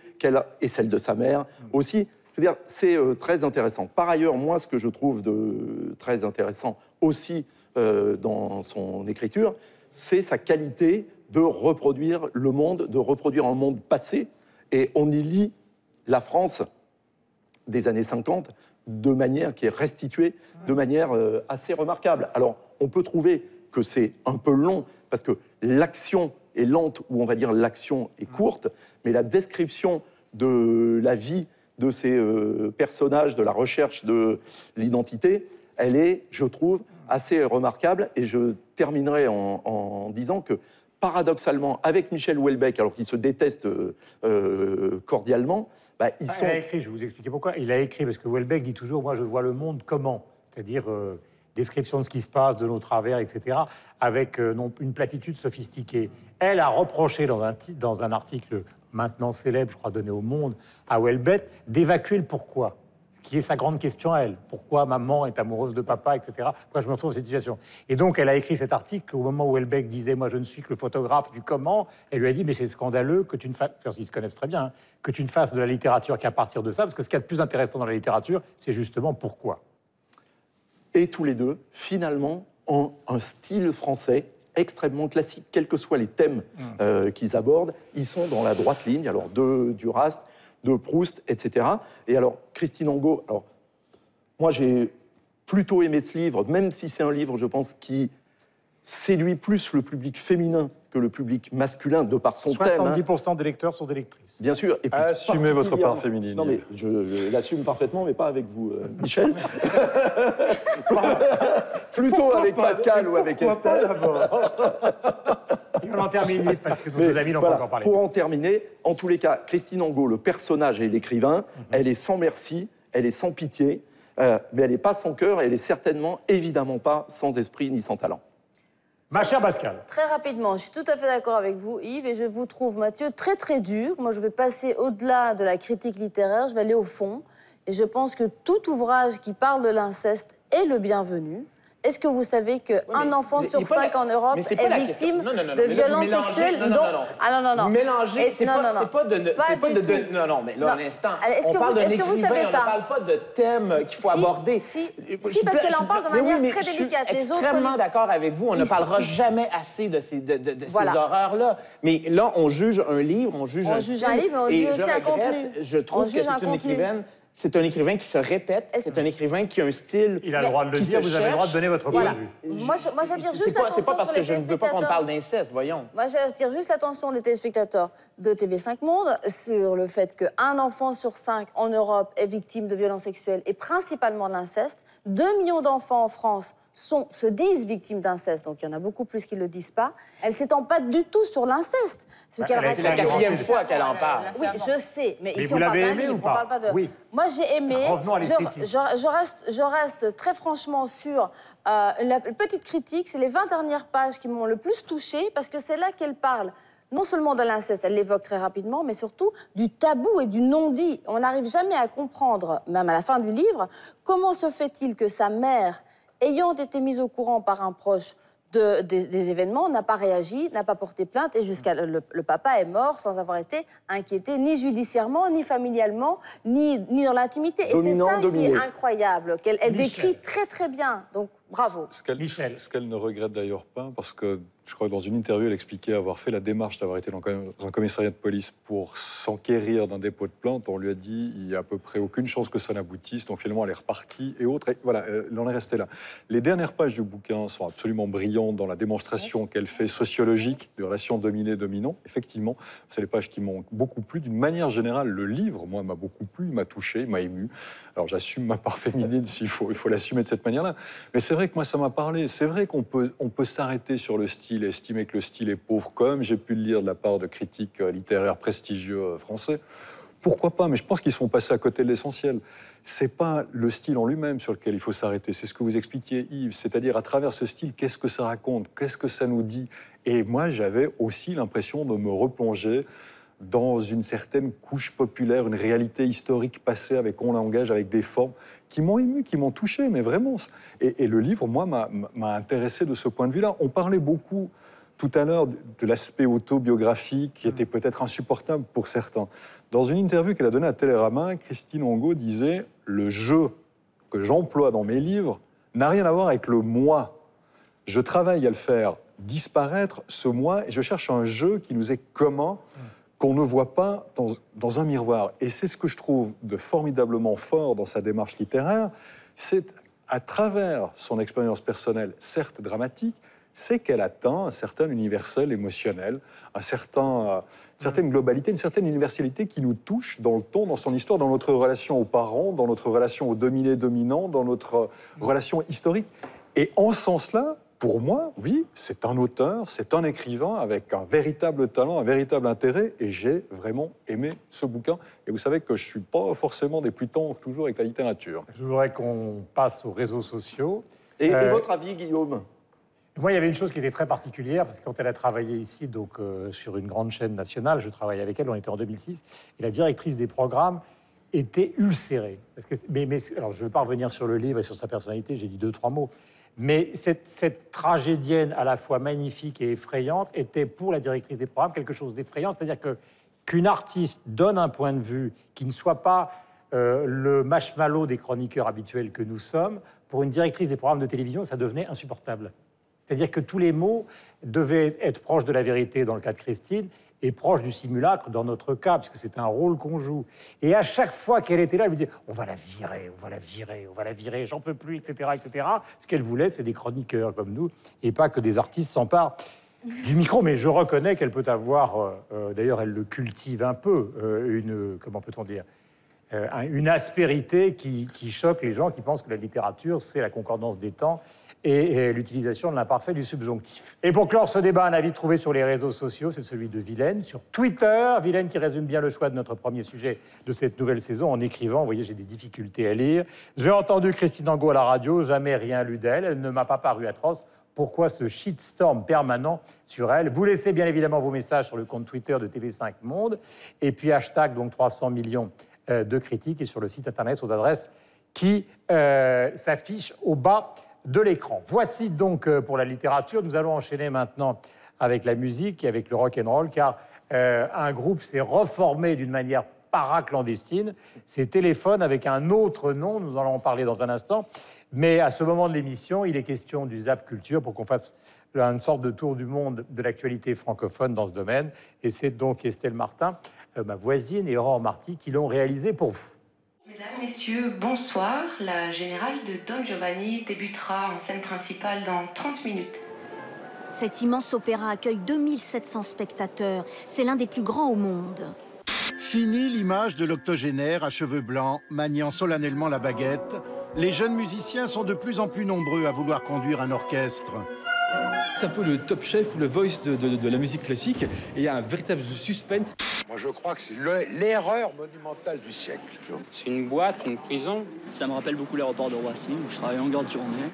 et celle de sa mère aussi. Je veux dire, c'est très intéressant. Par ailleurs, moi, ce que je trouve de très intéressant aussi dans son écriture, c'est sa qualité de reproduire le monde, de reproduire un monde passé. Et on y lit la France des années 50 de manière qui est restituée de manière assez remarquable. Alors, on peut trouver que c'est un peu long, parce que l'action est lente, ou on va dire l'action est courte, mais la description de la vie de ces personnages, de la recherche de l'identité, elle est, je trouve, assez remarquable. Et je terminerai en disant que, paradoxalement, avec Michel Houellebecq, alors qu'ils se détestent cordialement, bah, ils sont... Il a écrit, je vais vous expliquer pourquoi. Il a écrit, parce que Houellebecq dit toujours « moi, je vois le monde comment ?» C'est-à-dire description de ce qui se passe, de nos travers, etc., avec une platitude sophistiquée. Elle a reproché dans un article maintenant célèbre, je crois, donné au Monde, à Houellebecq, d'évacuer le pourquoi. Qui est sa grande question à elle. Pourquoi maman est amoureuse de papa, etc. Pourquoi je me retrouve dans cette situation? Et donc, elle a écrit cet article au moment où Houellebecq disait « moi, je ne suis que le photographe du comment ». Elle lui a dit « mais c'est scandaleux que tu ne fasses... » parce qu'ils se connaissent très bien, hein, que tu ne fasses de la littérature qu'à partir de ça, parce que ce qu'il y a de plus intéressant dans la littérature, c'est justement pourquoi. Et tous les deux, finalement, ont un style français extrêmement classique, quels que soient les thèmes qu'ils abordent. Ils sont dans la droite ligne, alors de Duras, de Proust, etc. Et alors, Christine Angot, alors, moi, j'ai plutôt aimé ce livre, même si c'est un livre, je pense, qui séduit plus le public féminin que le public masculin, de par son thème. 70% des lecteurs sont des lectrices. Bien sûr. Et puis assumez votre part féminine. Non, mais je l'assume parfaitement, mais pas avec vous, Michel. Plutôt avec Pascal ou avec Estelle. Et on en termine, parce que nos amis n'ont pas encore parlé. Pour en terminer, en tous les cas, Christine Angot, le personnage et l'écrivain, elle est sans merci, elle est sans pitié, mais elle n'est pas sans cœur, elle est certainement, évidemment pas sans esprit ni sans talent. Ma chère Pascal. Très rapidement, je suis tout à fait d'accord avec vous, Yves, et je vous trouve, Mathieu, très très dur. Moi, je vais passer au-delà de la critique littéraire, je vais aller au fond. Et je pense que tout ouvrage qui parle de l'inceste est le bienvenu. Est-ce que vous savez qu'un enfant sur 5 en Europe est victime de violences sexuelles? Ah non. Vous mélangez, c'est pas de... Non, mais là, à l'instant, on parle d'un écrivain, on ne parle pas de thème qu'il faut aborder. Si, parce qu'elle en parle de manière très délicate. Je suis extrêmement d'accord avec vous, on ne parlera jamais assez de ces horreurs-là. Mais là, on juge un livre, on juge un livre, mais on juge aussi un contenu. Je trouve que c'est une écrivaine... C'est un écrivain qui se répète, c'est un écrivain qui a un style. Il a le droit de le dire, vous avez le droit de donner votre point de vue. Moi, j'attire juste l'attention. C'est pas parce que je ne veux pas qu'on parle d'inceste, voyons. Moi, j'attire juste l'attention des téléspectateurs de TV5 Monde sur le fait qu'un enfant sur 5 en Europe est victime de violences sexuelles et principalement de l'inceste. 2 millions d'enfants en France se disent victimes d'inceste, donc il y en a beaucoup plus qui ne le disent pas. Elle ne s'étend pas du tout sur l'inceste. C'est la 4e fois qu'elle en parle. Oui, je sais, mais ici on parle d'un livre, on ne parle pas de... Oui. Moi j'ai aimé, revenons à l'esthétique. je reste très franchement sur la petite critique, c'est les 20 dernières pages qui m'ont le plus touchée, parce que c'est là qu'elle parle non seulement de l'inceste, elle l'évoque très rapidement, mais surtout du tabou et du non-dit. On n'arrive jamais à comprendre, même à la fin du livre, comment se fait-il que sa mère, ayant été mise au courant par un proche des événements, n'a pas réagi, n'a pas porté plainte, et jusqu'à le papa est mort sans avoir été inquiété, ni judiciairement, ni familialement, ni dans l'intimité. Et c'est ça qui est incroyable, qu'elle décrit très très bien. Donc bravo. Ce qu'elle ne regrette d'ailleurs pas, parce que je crois que dans une interview, elle expliquait avoir fait la démarche d'avoir été dans un commissariat de police pour s'enquérir d'un dépôt de plainte. On lui a dit il n'y a à peu près aucune chance que ça n'aboutisse. Donc finalement, elle est repartie et autres. Et voilà, elle en est restée là. Les dernières pages du bouquin sont absolument brillantes dans la démonstration qu'elle fait sociologique de relations dominées-dominants. Effectivement, c'est les pages qui m'ont beaucoup plu. D'une manière générale, le livre, moi, m'a beaucoup plu, m'a touché, m'a ému. Alors j'assume ma part féminine s'il faut, il faut l'assumer de cette manière-là. Mais c'est vrai que moi, ça m'a parlé. C'est vrai qu'on peut s'arrêter sur le style, estimer que le style est pauvre, comme j'ai pu le lire de la part de critiques littéraires prestigieux français. Pourquoi pas? Mais je pense qu'ils sont passés à côté de l'essentiel. C'est pas le style en lui-même sur lequel il faut s'arrêter. C'est ce que vous expliquiez, Yves. C'est-à-dire, à travers ce style, qu'est-ce que ça raconte? Qu'est-ce que ça nous dit? Et moi, j'avais aussi l'impression de me replonger dans une certaine couche populaire, une réalité historique passée avec un langage, avec des formes qui m'ont ému, qui m'ont touché, mais vraiment. Et le livre, moi, m'a intéressé de ce point de vue-là. On parlait beaucoup tout à l'heure de l'aspect autobiographique qui était peut-être insupportable pour certains. Dans une interview qu'elle a donnée à Télérama, Christine Angot disait « Le jeu que j'emploie dans mes livres n'a rien à voir avec le moi. Je travaille à le faire disparaître, ce moi, et je cherche un jeu qui nous est commun, qu'on ne voit pas dans un miroir. » Et c'est ce que je trouve de formidablement fort dans sa démarche littéraire, c'est à travers son expérience personnelle, certes dramatique, c'est qu'elle atteint un certain universel émotionnel, une certaine globalité, une certaine universalité qui nous touche dans le ton, dans son histoire, dans notre relation aux parents, dans notre relation aux dominés-dominants, dans notre relation historique. Et en ce sens-là, pour moi, oui, c'est un auteur, c'est un écrivain avec un véritable talent, un véritable intérêt, et j'ai vraiment aimé ce bouquin. Et vous savez que je ne suis pas forcément des plus tendres toujours avec la littérature. Je voudrais qu'on passe aux réseaux sociaux. Et votre avis, Guillaume? Moi, il y avait une chose qui était très particulière, parce que quand elle a travaillé ici, donc sur une grande chaîne nationale, je travaillais avec elle, on était en 2006, et la directrice des programmes était ulcérée. Parce que, alors, je ne veux pas revenir sur le livre et sur sa personnalité, j'ai dit 2-3 mots. Mais cette tragédienne à la fois magnifique et effrayante était pour la directrice des programmes quelque chose d'effrayant. C'est-à-dire qu'une artiste donne un point de vue qui ne soit pas le marshmallow des chroniqueurs habituels que nous sommes. Pour une directrice des programmes de télévision, ça devenait insupportable. C'est-à-dire que tous les mots devaient être proches de la vérité dans le cas de Christine est proche du simulacre dans notre cas, puisque c'est un rôle qu'on joue. Et à chaque fois qu'elle était là, elle me disait « on va la virer, on va la virer, on va la virer, j'en peux plus, etc. etc. » Ce qu'elle voulait, c'est des chroniqueurs comme nous, et pas que des artistes s'emparent du micro. Mais je reconnais qu'elle peut avoir, d'ailleurs elle le cultive un peu, comment peut-on dire, une aspérité qui choque les gens qui pensent que la littérature, c'est la concordance des temps et l'utilisation de l'imparfait du subjonctif. Et pour clore ce débat, un avis trouvé sur les réseaux sociaux, c'est celui de Vilaine, sur Twitter. Vilaine qui résume bien le choix de notre premier sujet de cette nouvelle saison en écrivant, vous voyez, j'ai des difficultés à lire. J'ai entendu Christine Angot à la radio, jamais rien lu d'elle, elle ne m'a pas paru atroce. Pourquoi ce shitstorm permanent sur elle? Vous laissez bien évidemment vos messages sur le compte Twitter de TV5 Monde, et puis hashtag donc 300 millions de critiques, et sur le site internet aux adresses qui s'affichent au bas de l'écran. Voici donc pour la littérature. Nous allons enchaîner maintenant avec la musique et avec le rock'n'roll, car un groupe s'est reformé d'une manière paraclandestine. C'est Téléphone avec un autre nom, nous en allons en parler dans un instant. Mais à ce moment de l'émission, il est question du Zap Culture pour qu'on fasse une sorte de tour du monde de l'actualité francophone dans ce domaine. Et c'est donc Estelle Martin, ma voisine, et Aurore Marty qui l'ont réalisé pour vous. Mesdames, Messieurs, bonsoir. La générale de Don Giovanni débutera en scène principale dans 30 minutes. Cet immense opéra accueille 2700 spectateurs. C'est l'un des plus grands au monde. Fini l'image de l'octogénaire à cheveux blancs, maniant solennellement la baguette. Les jeunes musiciens sont de plus en plus nombreux à vouloir conduire un orchestre. C'est un peu le Top Chef ou le Voice de la musique classique. Et il y a un véritable suspense. Moi, je crois que c'est l'erreur monumentale du siècle. C'est une boîte, une prison. Ça me rappelle beaucoup l'aéroport de Roissy, où je travaille en garde de journée.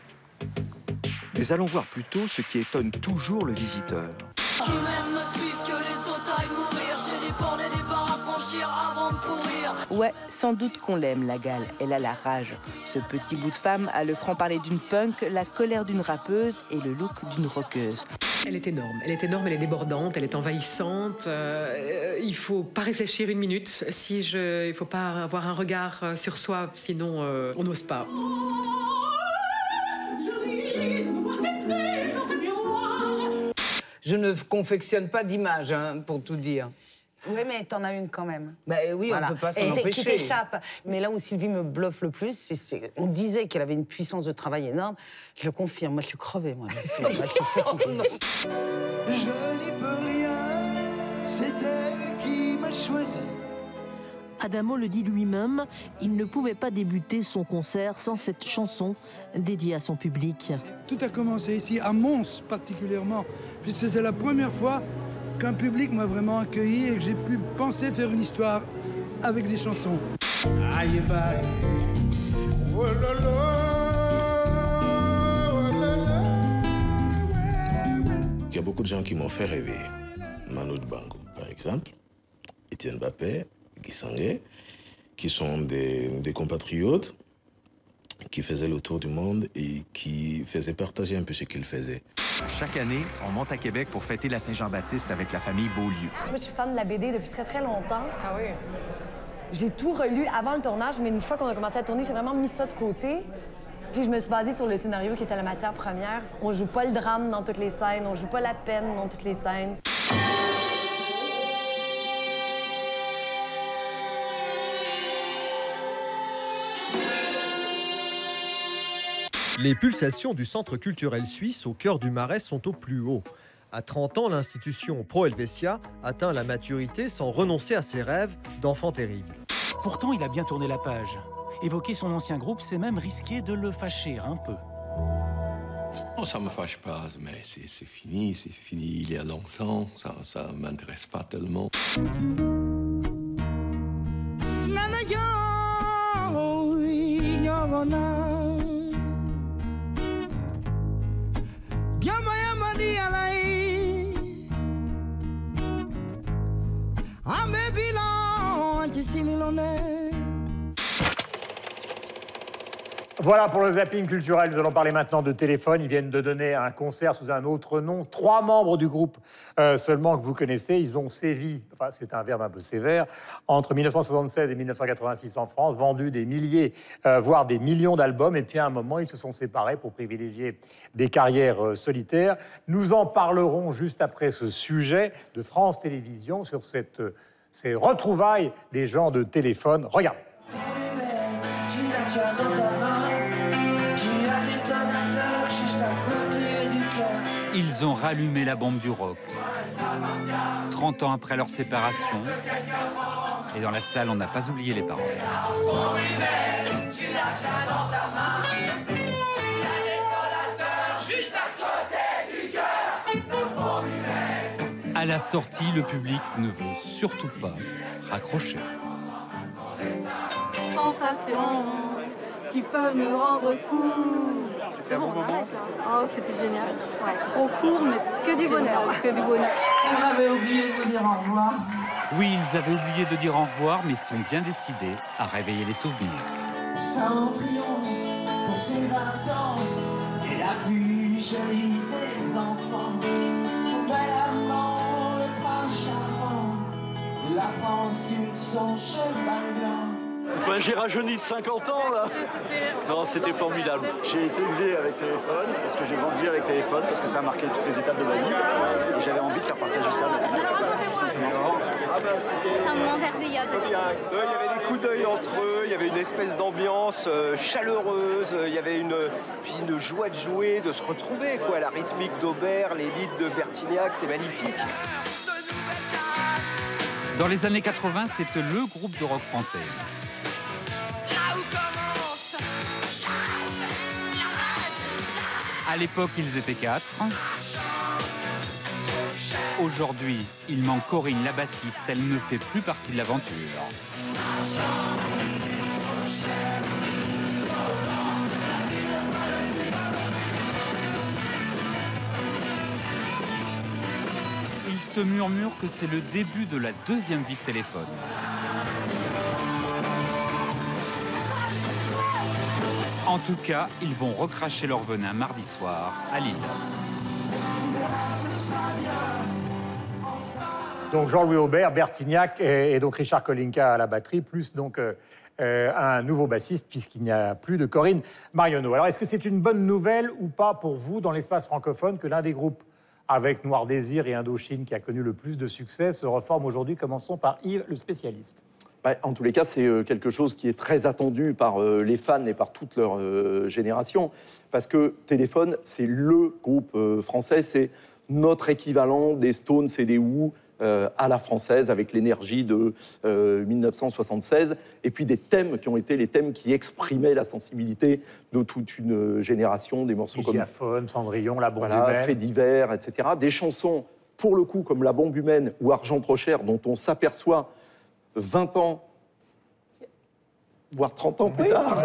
Mais allons voir plutôt ce qui étonne toujours le visiteur. Qui m'aime me suivre, que les autres aillent mourir. J'ai des bornes et des barres à franchir avant de pourrir. Ouais, sans doute qu'on l'aime, la gale. Elle a la rage. Ce petit bout de femme a le franc-parler d'une punk, la colère d'une rappeuse et le look d'une rockeuse. Elle est énorme, elle est débordante, elle est envahissante. Il faut pas réfléchir une minute. Il faut pas avoir un regard sur soi, sinon on n'ose pas. Je ne confectionne pas d'image, hein, pour tout dire. Oui, mais t'en as une quand même. Bah oui, voilà. on peut pas s'en empêcher. Qui t'échappe. Mais là où Sylvie me bluffe le plus, on disait qu'elle avait une puissance de travail énorme. Je le confirme, moi je suis crevée, moi. Je suis fatiguée. Je n'y peux rien, c'est elle qui m'a choisi. Adamo le dit lui-même, il ne pouvait pas débuter son concert sans cette chanson dédiée à son public. Tout a commencé ici, à Mons particulièrement, puisque c'est la première fois qu'un public m'a vraiment accueilli et que j'ai pu penser faire une histoire avec des chansons. Aïe, bye. Oh là là. Il y a beaucoup de gens qui m'ont fait rêver. Manu Dibango, par exemple, Étienne Mbappé, Guy Sanguet, qui sont des compatriotes qui faisaient le tour du monde et qui faisaient partager un peu ce qu'ils faisaient. Chaque année, on monte à Québec pour fêter la Saint-Jean-Baptiste avec la famille Beaulieu. Moi, je suis fan de la BD depuis très, très longtemps. Ah oui? J'ai tout relu avant le tournage, mais une fois qu'on a commencé à tourner, j'ai vraiment mis ça de côté. Puis je me suis basée sur le scénario qui était la matière première. On joue pas le drame dans toutes les scènes, on joue pas la peine dans toutes les scènes. Les pulsations du Centre culturel suisse au cœur du Marais sont au plus haut. À 30 ans, l'institution Pro Helvetia atteint la maturité sans renoncer à ses rêves d'enfant terrible. Pourtant, il a bien tourné la page. Évoquer son ancien groupe, c'est même risquer de le fâcher un peu. Non, ça me fâche pas, mais c'est fini il y a longtemps, ça m'intéresse pas tellement. Voilà pour le zapping culturel. Nous allons parler maintenant de téléphone. Ils viennent de donner un concert sous un autre nom. 3 membres du groupe seulement que vous connaissez. Ils ont sévi, enfin c'est un verbe un peu sévère, entre 1976 et 1986 en France, vendu des milliers, voire des millions d'albums. Et puis à un moment, ils se sont séparés pour privilégier des carrières solitaires. Nous en parlerons juste après ce sujet de France Télévisions sur ces retrouvailles des gens de téléphone. Regardez. Tu la tiens dans ta main, tu as des détonateur juste à côté du cœur. Ils ont rallumé la bombe du rock. 30 ans après leur séparation, et dans la salle, on n'a pas oublié les paroles. Tu la tiens dans ta main, tu as des détonateur juste à côté du cœur. À la sortie, le public ne veut surtout pas raccrocher. Sensations qui peuvent nous rendre fous. C'est bon, on arrête. Oh, c'était génial. Ouais, trop court, mais que du bonheur. Que du bonheur. On avait oublié de vous dire au revoir. Oui, ils avaient oublié de dire au revoir, mais sont bien décidés à réveiller les souvenirs. Cendrillon, pour ses 20 ans, et la plus jolie des enfants. Son bel amant, le prince charmant, la prend sur son cheval blanc. Ben, j'ai rajeuni de 50 ans là. Non, c'était formidable. J'ai été élevé avec téléphone, parce que j'ai grandi avec téléphone, parce que ça a marqué toutes les étapes de ma vie. Et j'avais envie de faire partager ça. C'est un moment merveilleux. Il y avait des coups d'œil entre eux, il y avait une espèce d'ambiance chaleureuse, il y avait une joie de jouer, de se retrouver, quoi. La rythmique d'Aubert, les leads de Bertignac, c'est magnifique. Dans les années 80, c'était le groupe de rock français. À l'époque, ils étaient 4. Aujourd'hui, il manque Corinne, la bassiste. Elle ne fait plus partie de l'aventure. Il se murmure que c'est le début de la deuxième vie de téléphone. En tout cas, ils vont recracher leur venin mardi soir à Lille. Donc Jean-Louis Aubert, Bertignac et donc Richard Kolinka à la batterie, plus donc un nouveau bassiste puisqu'il n'y a plus de Corinne Marionneau. Alors est-ce que c'est une bonne nouvelle ou pas pour vous dans l'espace francophone que l'un des groupes avec Noir Désir et Indochine qui a connu le plus de succès se reforme aujourd'hui? Commençons par Yves, le spécialiste. En tous les cas, c'est quelque chose qui est très attendu par les fans et par toute leur génération, parce que Téléphone, c'est le groupe français, c'est notre équivalent des Stones et des Who à la française, avec l'énergie de 1976, et puis des thèmes qui ont été les thèmes qui exprimaient la sensibilité de toute une génération, des morceaux comme Gigaphone, Cendrillon, La Bombe Humaine, Faits divers, etc. Des chansons, pour le coup, comme La Bombe Humaine ou Argent trop cher, dont on s'aperçoit 20 ans, voire 30 ans plus tard,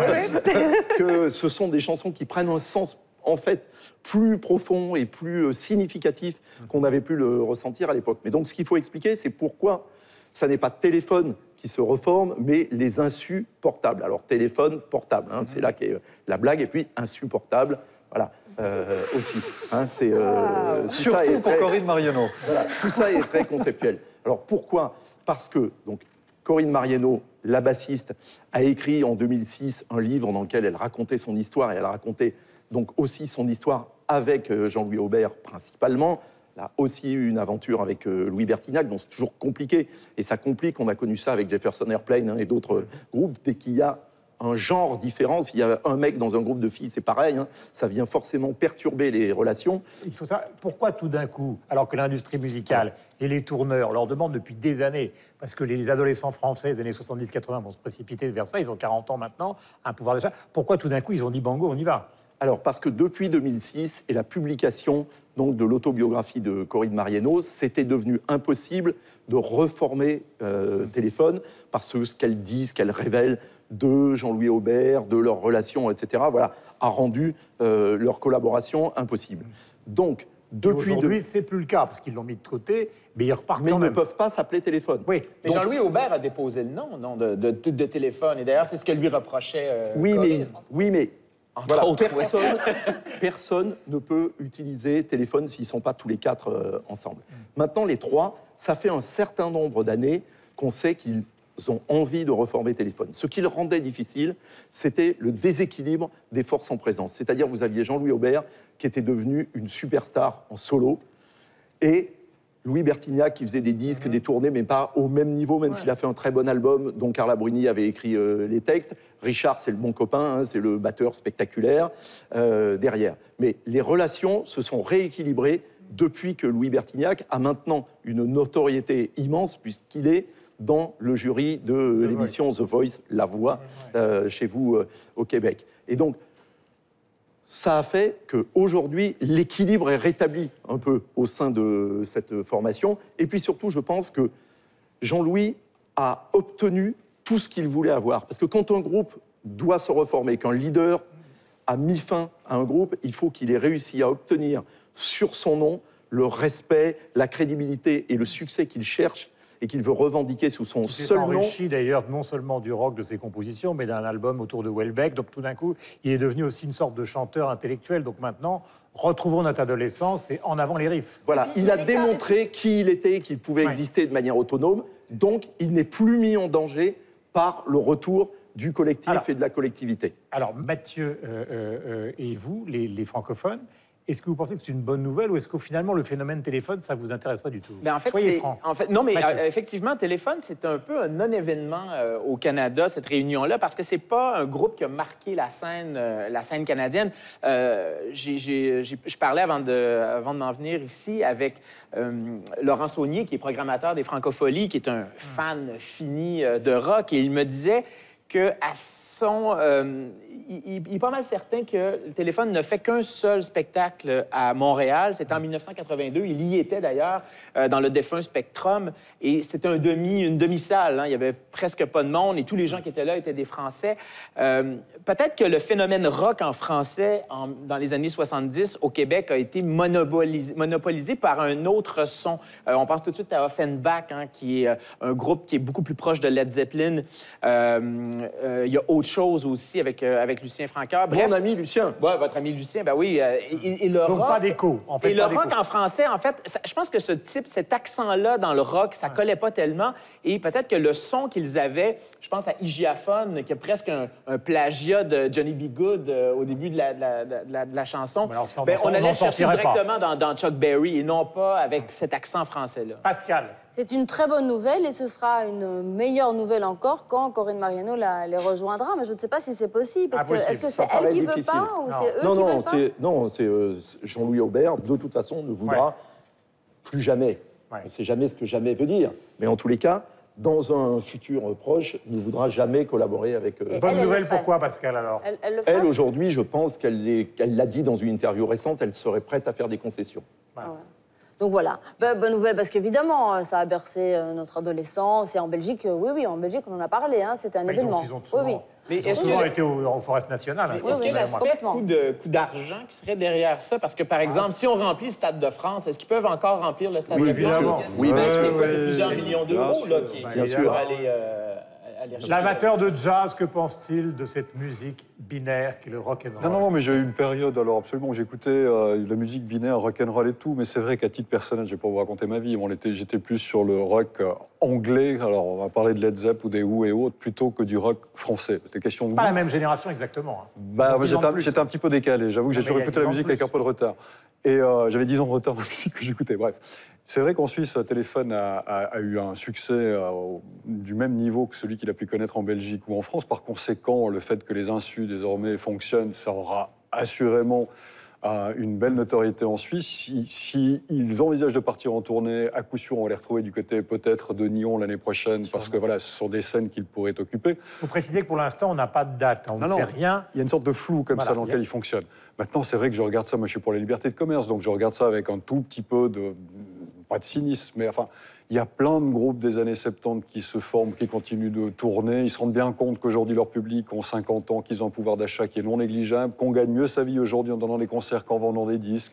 que ce sont des chansons qui prennent un sens, en fait, plus profond et plus significatif qu'on avait pu le ressentir à l'époque. Mais donc, ce qu'il faut expliquer, c'est pourquoi ça n'est pas Téléphone qui se reforme, mais les insus portables. Alors, téléphone portable, hein, c'est là qu'est la blague, et puis insus portable, voilà, aussi. Hein, c'est, surtout pour Corinne Marionneau. Voilà, tout ça est très conceptuel. Alors, pourquoi? Parce que, donc, Corinne Marionneau, la bassiste, a écrit en 2006 un livre dans lequel elle racontait son histoire, et elle racontait donc aussi son histoire avec Jean-Louis Aubert principalement. Elle a aussi eu une aventure avec Louis Bertignac, donc c'est toujours compliqué. Et ça complique, on a connu ça avec Jefferson Airplane et d'autres groupes. Dès qu'il y a un genre différent, s'il y a un mec dans un groupe de filles, c'est pareil, hein, ça vient forcément perturber les relations. Il faut ça. Pourquoi tout d'un coup, alors que l'industrie musicale et les tourneurs leur demandent depuis des années, parce que les adolescents français des années 70-80 vont se précipiter vers ça, ils ont 40 ans maintenant, un pouvoir d'achat, pourquoi tout d'un coup ils ont dit bango, on y va? Alors, parce que depuis 2006 et la publication donc, de l'autobiographie de Corinne Marionneau, c'était devenu impossible de reformer Téléphone, parce que ce qu'elle dit, ce qu'elle révèle de Jean-Louis Aubert, de leurs relations, etc., voilà, a rendu leur collaboration impossible. Donc, depuis... Aujourd'hui, c'est plus le cas, parce qu'ils l'ont mis de côté, mais ils repartent mais quand ils même. ne peuvent pas s'appeler Téléphone. Oui. Mais Jean-Louis Aubert a déposé le nom de Téléphone, et d'ailleurs, c'est ce que lui reprochait oui, mais Voilà, personne ne peut utiliser téléphone s'ils ne sont pas tous les 4 ensemble. Maintenant, les 3, ça fait un certain nombre d'années qu'on sait qu'ils ont envie de reformer téléphone. Ce qui le rendait difficile, c'était le déséquilibre des forces en présence. C'est-à-dire vous aviez Jean-Louis Aubert qui était devenu une superstar en solo et Louis Bertignac qui faisait des disques, des tournées, mais pas au même niveau, même s'il a fait un très bon album dont Carla Bruni avait écrit les textes. Richard, c'est le bon copain, hein, c'est le batteur spectaculaire derrière. Mais les relations se sont rééquilibrées depuis que Louis Bertignac a maintenant une notoriété immense puisqu'il est dans le jury de l'émission The Voice, La Voix, chez vous au Québec. Et donc, ça a fait qu'aujourd'hui, l'équilibre est rétabli un peu au sein de cette formation. Et puis surtout, je pense que Jean-Louis a obtenu tout ce qu'il voulait avoir. Parce que quand un groupe doit se reformer, qu'un leader a mis fin à un groupe, il faut qu'il ait réussi à obtenir sur son nom le respect, la crédibilité et le succès qu'il cherche et qu'il veut revendiquer sous son seul nom. Il s'est enrichi d'ailleurs non seulement du rock de ses compositions, mais d'un album autour de Welbeck. Donc tout d'un coup, il est devenu aussi une sorte de chanteur intellectuel. Donc maintenant, retrouvons notre adolescence et en avant les riffs. Voilà, il a démontré qui il était, qu'il pouvait exister de manière autonome. Donc il n'est plus mis en danger par le retour du collectif et de la collectivité. Alors Mathieu et vous, les francophones, est-ce que vous pensez que c'est une bonne nouvelle ou est-ce que finalement le phénomène téléphone, ça ne vous intéresse pas du tout? En fait, soyez franc. Non, mais effectivement, téléphone, c'est un peu un non-événement au Canada, cette réunion-là, parce que c'est pas un groupe qui a marqué la scène canadienne. Je parlais avant de m'en venir ici avec Laurent Saunier, qui est programmateur des Francopholies, qui est un fan fini de rock, et il me disait que il est pas mal certain que le téléphone ne fait qu'un seul spectacle à Montréal. C'était en 1982. Il y était d'ailleurs dans le défunt Spectrum. Et c'était une demi-salle. Hein. Il y avait presque pas de monde. Et tous les gens qui étaient là étaient des Français. Peut-être que le phénomène rock en français dans les années 70 au Québec a été monopolisé par un autre son. On pense tout de suite à Offenbach, hein, qui est un groupe qui est beaucoup plus proche de Led Zeppelin. Il y a autre chose aussi avec Lucien Francoeur. Bref, mon ami Lucien. Ouais, votre ami Lucien, ben oui. Et le donc rock, pas d'écho. Et le rock en français, en fait, je pense que cet accent-là dans le rock, ça collait pas tellement. Et peut-être que le son qu'ils avaient, je pense à Hygiaphone, qui est presque un plagiat de Johnny B. Good au début de la chanson. On allait chercher directement dans Chuck Berry et non pas avec cet accent français-là. Pascal. C'est une très bonne nouvelle et ce sera une meilleure nouvelle encore quand Corinne Mariano les rejoindra. Mais je ne sais pas si c'est possible. Est-ce que c'est elle qui ne veut pas ou c'est eux qui veulent pas? Non, c'est Jean-Louis Aubert, de toute façon, ne voudra plus jamais. On ne sait jamais ce que jamais veut dire. Mais en tous les cas, dans un futur proche, ne voudra jamais collaborer avec... Bonne nouvelle, pourquoi, Pascal, alors? Elle aujourd'hui, je pense qu'elle l'a dit dans une interview récente, elle serait prête à faire des concessions. Ouais. Donc voilà, bonne nouvelle parce qu'évidemment, ça a bercé notre adolescence. Et en Belgique, oui, en Belgique, on en a parlé, hein, c'était un événement. Ils ont souvent été au Forest National. Est-ce qu'il y a l'aspect coût d'argent qui serait derrière ça? Parce que, par exemple, si on remplit le Stade de France, est-ce qu'ils peuvent encore remplir le Stade de France? Oui, bien sûr. C'est plusieurs millions d'euros qui peuvent aller... L'amateur de jazz, que pense-t-il de cette musique binaire qui est le rock'n'roll? Non, mais j'ai eu une période, alors absolument, j'écoutais la musique binaire, rock'n'roll et tout, mais c'est vrai qu'à titre personnel, je ne vais pas vous raconter ma vie, j'étais plus sur le rock anglais, alors on va parler de Led Zepp ou des Who et autres, plutôt que du rock français. C'était question de... Pas la même génération exactement. J'étais un petit peu décalé, j'avoue que j'ai toujours écouté la musique avec un peu de retard. Et j'avais 10 ans de retard dans la musique que j'écoutais, bref. C'est vrai qu'en Suisse, Téléphone a eu un succès du même niveau que celui qu'il a pu connaître en Belgique ou en France. Par conséquent, le fait que les insus désormais fonctionnent, ça aura assurément une belle notoriété en Suisse. Si ils envisagent de partir en tournée, à coup sûr, on va les retrouver du côté peut-être de Nyon l'année prochaine, parce que voilà, ce sont des scènes qu'ils pourraient occuper. Vous précisez que pour l'instant, on n'a pas de date, on ne sait rien. Il y a une sorte de flou comme ça dans lequel ils fonctionnent. Maintenant, c'est vrai que je regarde ça, moi je suis pour la liberté de commerce, donc je regarde ça avec un tout petit peu de... pas de cynisme, mais enfin, il y a plein de groupes des années 70 qui se forment, qui continuent de tourner. Ils se rendent bien compte qu'aujourd'hui, leur public ont 50 ans, qu'ils ont un pouvoir d'achat qui est non négligeable, qu'on gagne mieux sa vie aujourd'hui en donnant des concerts qu'en vendant des disques.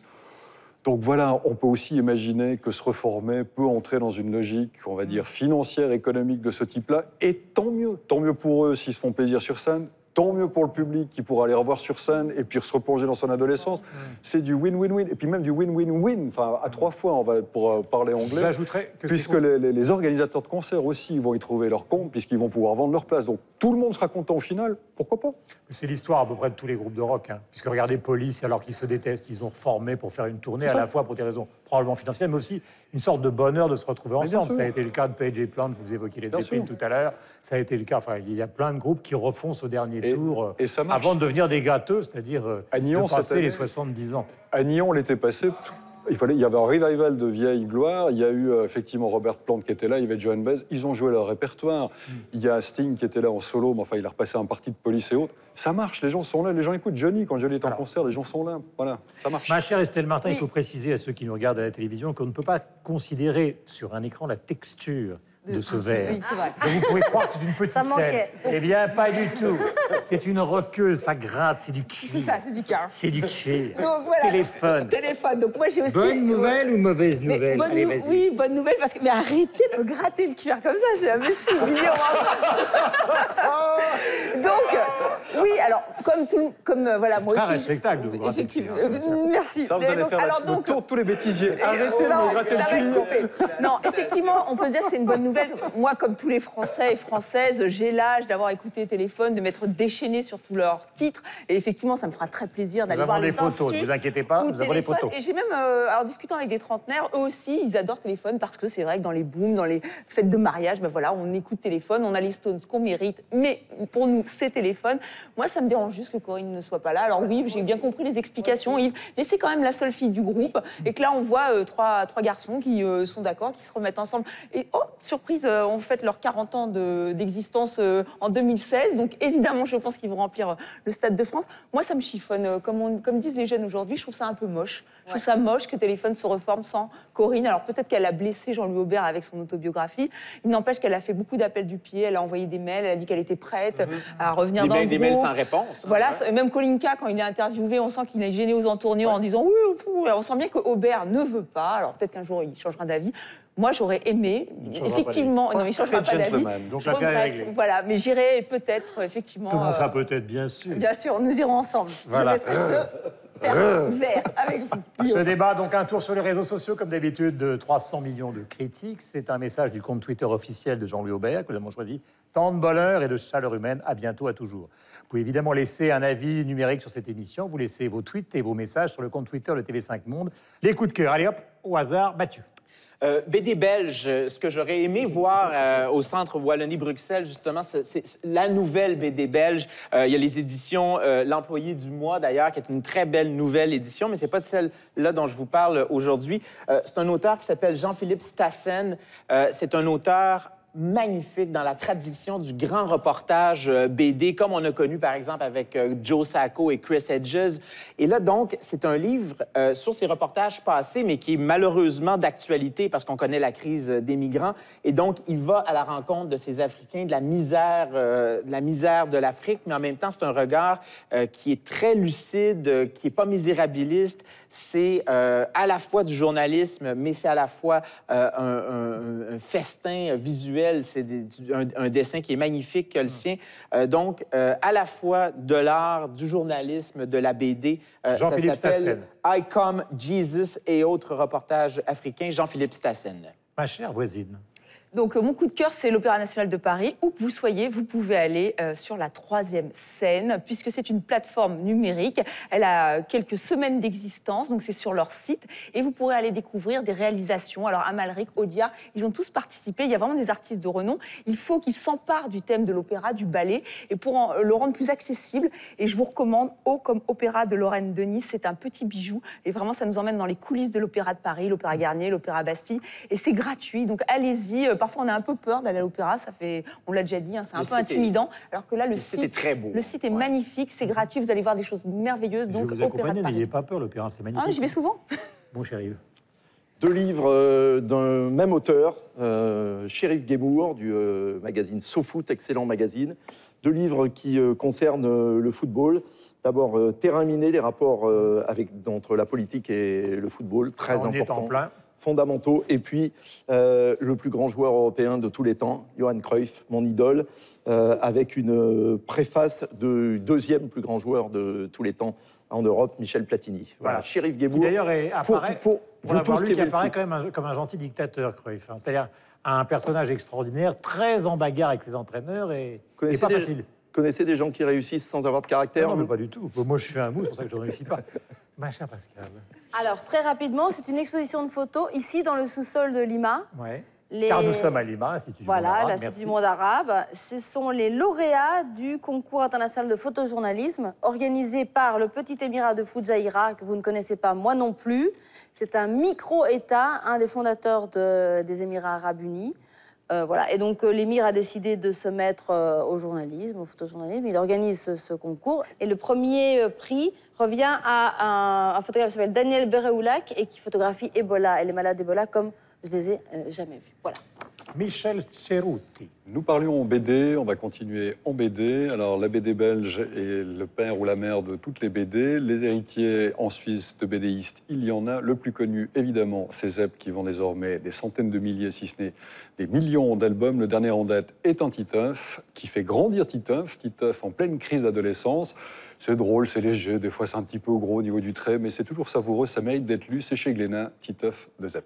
Donc voilà, on peut aussi imaginer que se reformer peut entrer dans une logique, on va dire, financière, économique de ce type-là. Et tant mieux pour eux s'ils se font plaisir sur scène. tant mieux pour le public qui pourra aller revoir sur scène et puis se replonger dans son adolescence. C'est du win-win-win, et puis même du win-win-win, enfin à 3 fois, on va pour parler anglais. J'ajouterais que puisque les organisateurs de concerts aussi vont y trouver leur compte, puisqu'ils vont pouvoir vendre leur place. Donc tout le monde sera content au final, pourquoi pas? C'est l'histoire à peu près de tous les groupes de rock, hein. Puisque regardez Police, alors qu'ils se détestent, ils ont reformé pour faire une tournée, à la fois pour des raisons probablement financières, mais aussi une sorte de bonheur de se retrouver ensemble. Ça a été le cas de Page et Plant, vous évoquiez les Zeppelin tout à l'heure. Ça a été le cas, enfin, il y a plein de groupes qui refont ce dernier tour avant de devenir des gâteux, c'est-à-dire de passer les 70 ans. À Nyon, l'été passé, il y avait un revival de vieille gloire. Il y a eu effectivement Robert Plant qui était là, il y avait Joan Baez. Ils ont joué leur répertoire. Il y a Sting qui était là en solo, mais enfin, il a repassé un parti de Police et autres. Ça marche, les gens sont là, les gens écoutent Johnny. Quand Johnny est en concert, les gens sont là. Voilà, ça marche. Ma chère Estelle Martin, il faut préciser à ceux qui nous regardent à la télévision qu'on ne peut pas considérer sur un écran la texture de ce verre. Oui, c'est vrai. Donc vous pouvez croire que c'est une petite Ça manquait. crème. Eh bien, pas du tout. C'est une roqueuse, ça gratte, c'est du cuir. C'est ça, c'est du cuir. C'est du cuir. Donc voilà. Téléphone. Téléphone. Donc moi j'ai aussi. Bonne nouvelle ou mauvaise nouvelle? Allez, vas-y. Oui, bonne nouvelle parce que mais arrêtez de me gratter le cuir comme ça, c'est mignon. Donc oui, alors comme voilà moi très aussi. respectable de vous gratter. Effectivement. Le cuir, Merci. Ça, vous allez faire le tour de tous les bêtisiers. Arrêtez de me gratter le cuir. Non, effectivement, on peut se dire que c'est une bonne nouvelle. Moi, comme tous les Français et Françaises, j'ai l'âge d'avoir écouté Téléphone, de m'être déchaîné sur tous leurs titres. Et effectivement, ça me fera très plaisir d'aller voir les photos. Ne vous inquiétez pas, nous avons les photos. Et j'ai même, en discutant avec des trentenaires, eux aussi, ils adorent Téléphone parce que c'est vrai que dans les booms, dans les fêtes de mariage, ben voilà, on écoute Téléphone, on a les Stones qu'on mérite. Mais pour nous, c'est Téléphone. Moi, ça me dérange juste que Corinne ne soit pas là. Alors oui, j'ai bien compris les explications, Yves, mais c'est quand même la seule fille du groupe. Et que là, on voit trois garçons qui sont d'accord, qui se remettent ensemble. Et oh, surprise, on fête leurs 40 ans d'existence en 2016. Donc évidemment, je pense qu'ils vont remplir le Stade de France. Moi, ça me chiffonne. Comme disent les jeunes aujourd'hui, je trouve ça un peu moche. Je trouve ça moche que Téléphone se reforme sans Corinne. Alors peut-être qu'elle a blessé Jean-Louis Aubert avec son autobiographie. Il n'empêche qu'elle a fait beaucoup d'appels du pied. Elle a envoyé des mails. Elle a dit qu'elle était prête à revenir dans le groupe. Des mails sans réponse. Voilà. Même Kolinka, quand il est interviewé, on sent qu'il est gêné aux entournures en disant oui. On sent bien qu'Aubert ne veut pas. Alors peut-être qu'un jour, il changera d'avis. Moi, j'aurais aimé, effectivement... Non, il ne changera pas d'avis. Donc l'affaire est réglée. Voilà, mais j'irai peut-être, effectivement... Comment ça, peut-être, bien sûr. Bien sûr, nous irons ensemble. Voilà. Je mettrai ce vert avec vous. Ce débat, donc un tour sur les réseaux sociaux, comme d'habitude, de 300 millions de critiques. C'est un message du compte Twitter officiel de Jean-Louis Aubert, que nous avons choisi. Tant de bonheur et de chaleur humaine. À bientôt, à toujours. Vous pouvez évidemment laisser un avis numérique sur cette émission. Vous laissez vos tweets et vos messages sur le compte Twitter de TV5 Monde. Les coups de cœur. Allez hop, au hasard, Mathieu. BD belge, ce que j'aurais aimé voir au Centre Wallonie-Bruxelles, justement, c'est la nouvelle BD belge. Il y a les éditions L'Employé du mois, d'ailleurs, qui est une très belle nouvelle édition, mais ce n'est pas celle-là dont je vous parle aujourd'hui. C'est un auteur qui s'appelle Jean-Philippe Stassen. C'est un auteur magnifique dans la tradition du grand reportage BD, comme on a connu, par exemple, avec Joe Sacco et Chris Hedges. Et là, donc, c'est un livre sur ces reportages passés, mais qui est malheureusement d'actualité parce qu'on connaît la crise des migrants. Et donc, il va à la rencontre de ces Africains, de la misère de l'Afrique, mais en même temps, c'est un regard qui est très lucide, qui n'est pas misérabiliste. C'est à la fois du journalisme, mais c'est à la fois un festin visuel. C'est un dessin qui est magnifique que le sien. Donc, à la fois de l'art, du journalisme, de la BD. Jean-Philippe Stassen. I Come Jesus et autres reportages africains. Jean-Philippe Stassen. Ma chère voisine. Donc, mon coup de cœur, c'est l'Opéra national de Paris. Où que vous soyez, vous pouvez aller sur la 3e scène, puisque c'est une plateforme numérique. Elle a quelques semaines d'existence, donc c'est sur leur site. Et vous pourrez aller découvrir des réalisations. Alors, Amalric, Audiard, ils ont tous participé. Il y a vraiment des artistes de renom. Il faut qu'ils s'emparent du thème de l'opéra, du ballet, et pour le rendre plus accessible. Et je vous recommande O comme Opéra de Lorraine Denis. C'est un petit bijou. Et vraiment, ça nous emmène dans les coulisses de l'Opéra de Paris, l'Opéra Garnier, l'Opéra Bastille. Et c'est gratuit, donc allez-y. Parfois, on a un peu peur d'aller à l'opéra, on l'a déjà dit, hein, c'est un peu intimidant. Alors que là, le site est très beau. Le site est magnifique, c'est gratuit, vous allez voir des choses merveilleuses. Donc, je vais vous accompagner, n'ayez pas peur, l'opéra, c'est magnifique. Ah, j'y vais souvent. Bon, chéri. 2 livres d'un même auteur, Chérif Guémour, du magazine SoFoot, excellent magazine. 2 livres qui concernent le football. D'abord, Terrain miné, les rapports entre la politique et le football, très important. On est en plein. fondamentaux. Et puis, le plus grand joueur européen de tous les temps, Johan Cruyff, mon idole, avec une préface du deuxième plus grand joueur de tous les temps en Europe, Michel Platini. Voilà, Chérif Guébour. Qui d'ailleurs apparaît, pour vous tous qui apparaît quand même comme un gentil dictateur, Cruyff. Hein. C'est-à-dire un personnage extraordinaire, très en bagarre avec ses entraîneurs et pas facile. Connaissez des gens qui réussissent sans avoir de caractère? Non, mais pas du tout. Moi, je suis un mou, c'est pour ça que je ne réussis pas. Ma chère Pascal. Alors, très rapidement, c'est une exposition de photos ici dans le sous-sol de Lima. Ouais. Car nous sommes à Lima, Institut du Monde Arabe. Voilà, l'Institut du Monde Arabe. Ce sont les lauréats du concours international de photojournalisme organisé par le petit émirat de Fujairah, que vous ne connaissez pas, moi non plus. C'est un micro-État, un des fondateurs des Émirats Arabes Unis. Voilà. Et donc, l'émir a décidé de se mettre au journalisme, au photojournalisme. Il organise ce concours. Et le premier prix revient à un photographe qui s'appelle Daniel Bereoulak et qui photographie Ebola et les malades d'Ebola comme je les ai jamais vus. Voilà. Michel Cerutti. Nous parlions en BD, on va continuer en BD. Alors, la BD belge est le père ou la mère de toutes les BD. Les héritiers en Suisse de BDistes, il y en a. Le plus connu, évidemment, c'est Zep, qui vend désormais des centaines de milliers, si ce n'est des millions d'albums. Le dernier en date est un Titeuf, qui fait grandir Titeuf. Titeuf en pleine crise d'adolescence. C'est drôle, c'est léger, des fois c'est un petit peu gros au niveau du trait, mais c'est toujours savoureux, ça mérite d'être lu. C'est chez Glénat, Titeuf de Zep.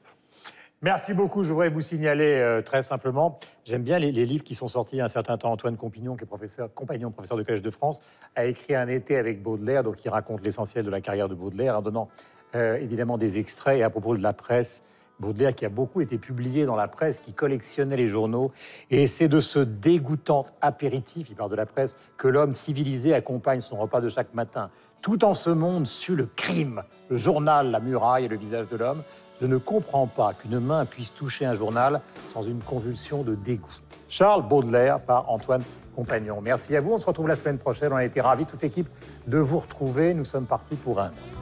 Merci beaucoup. Je voudrais vous signaler très simplement, j'aime bien les livres qui sont sortis il y a un certain temps. Antoine Compignon, qui est compagnon professeur de Collège de France, a écrit Un été avec Baudelaire, donc qui raconte l'essentiel de la carrière de Baudelaire, en donnant évidemment des extraits. Et à propos de la presse, Baudelaire qui a beaucoup été publié dans la presse, qui collectionnait les journaux. Et c'est de ce dégoûtant apéritif, il parle de la presse, que l'homme civilisé accompagne son repas de chaque matin. Tout en ce monde sue le crime, le journal, la muraille et le visage de l'homme. Je ne comprends pas qu'une main puisse toucher un journal sans une convulsion de dégoût. Charles Baudelaire par Antoine Compagnon. Merci à vous. On se retrouve la semaine prochaine. On a été ravis, toute l'équipe, de vous retrouver. Nous sommes partis pour un an.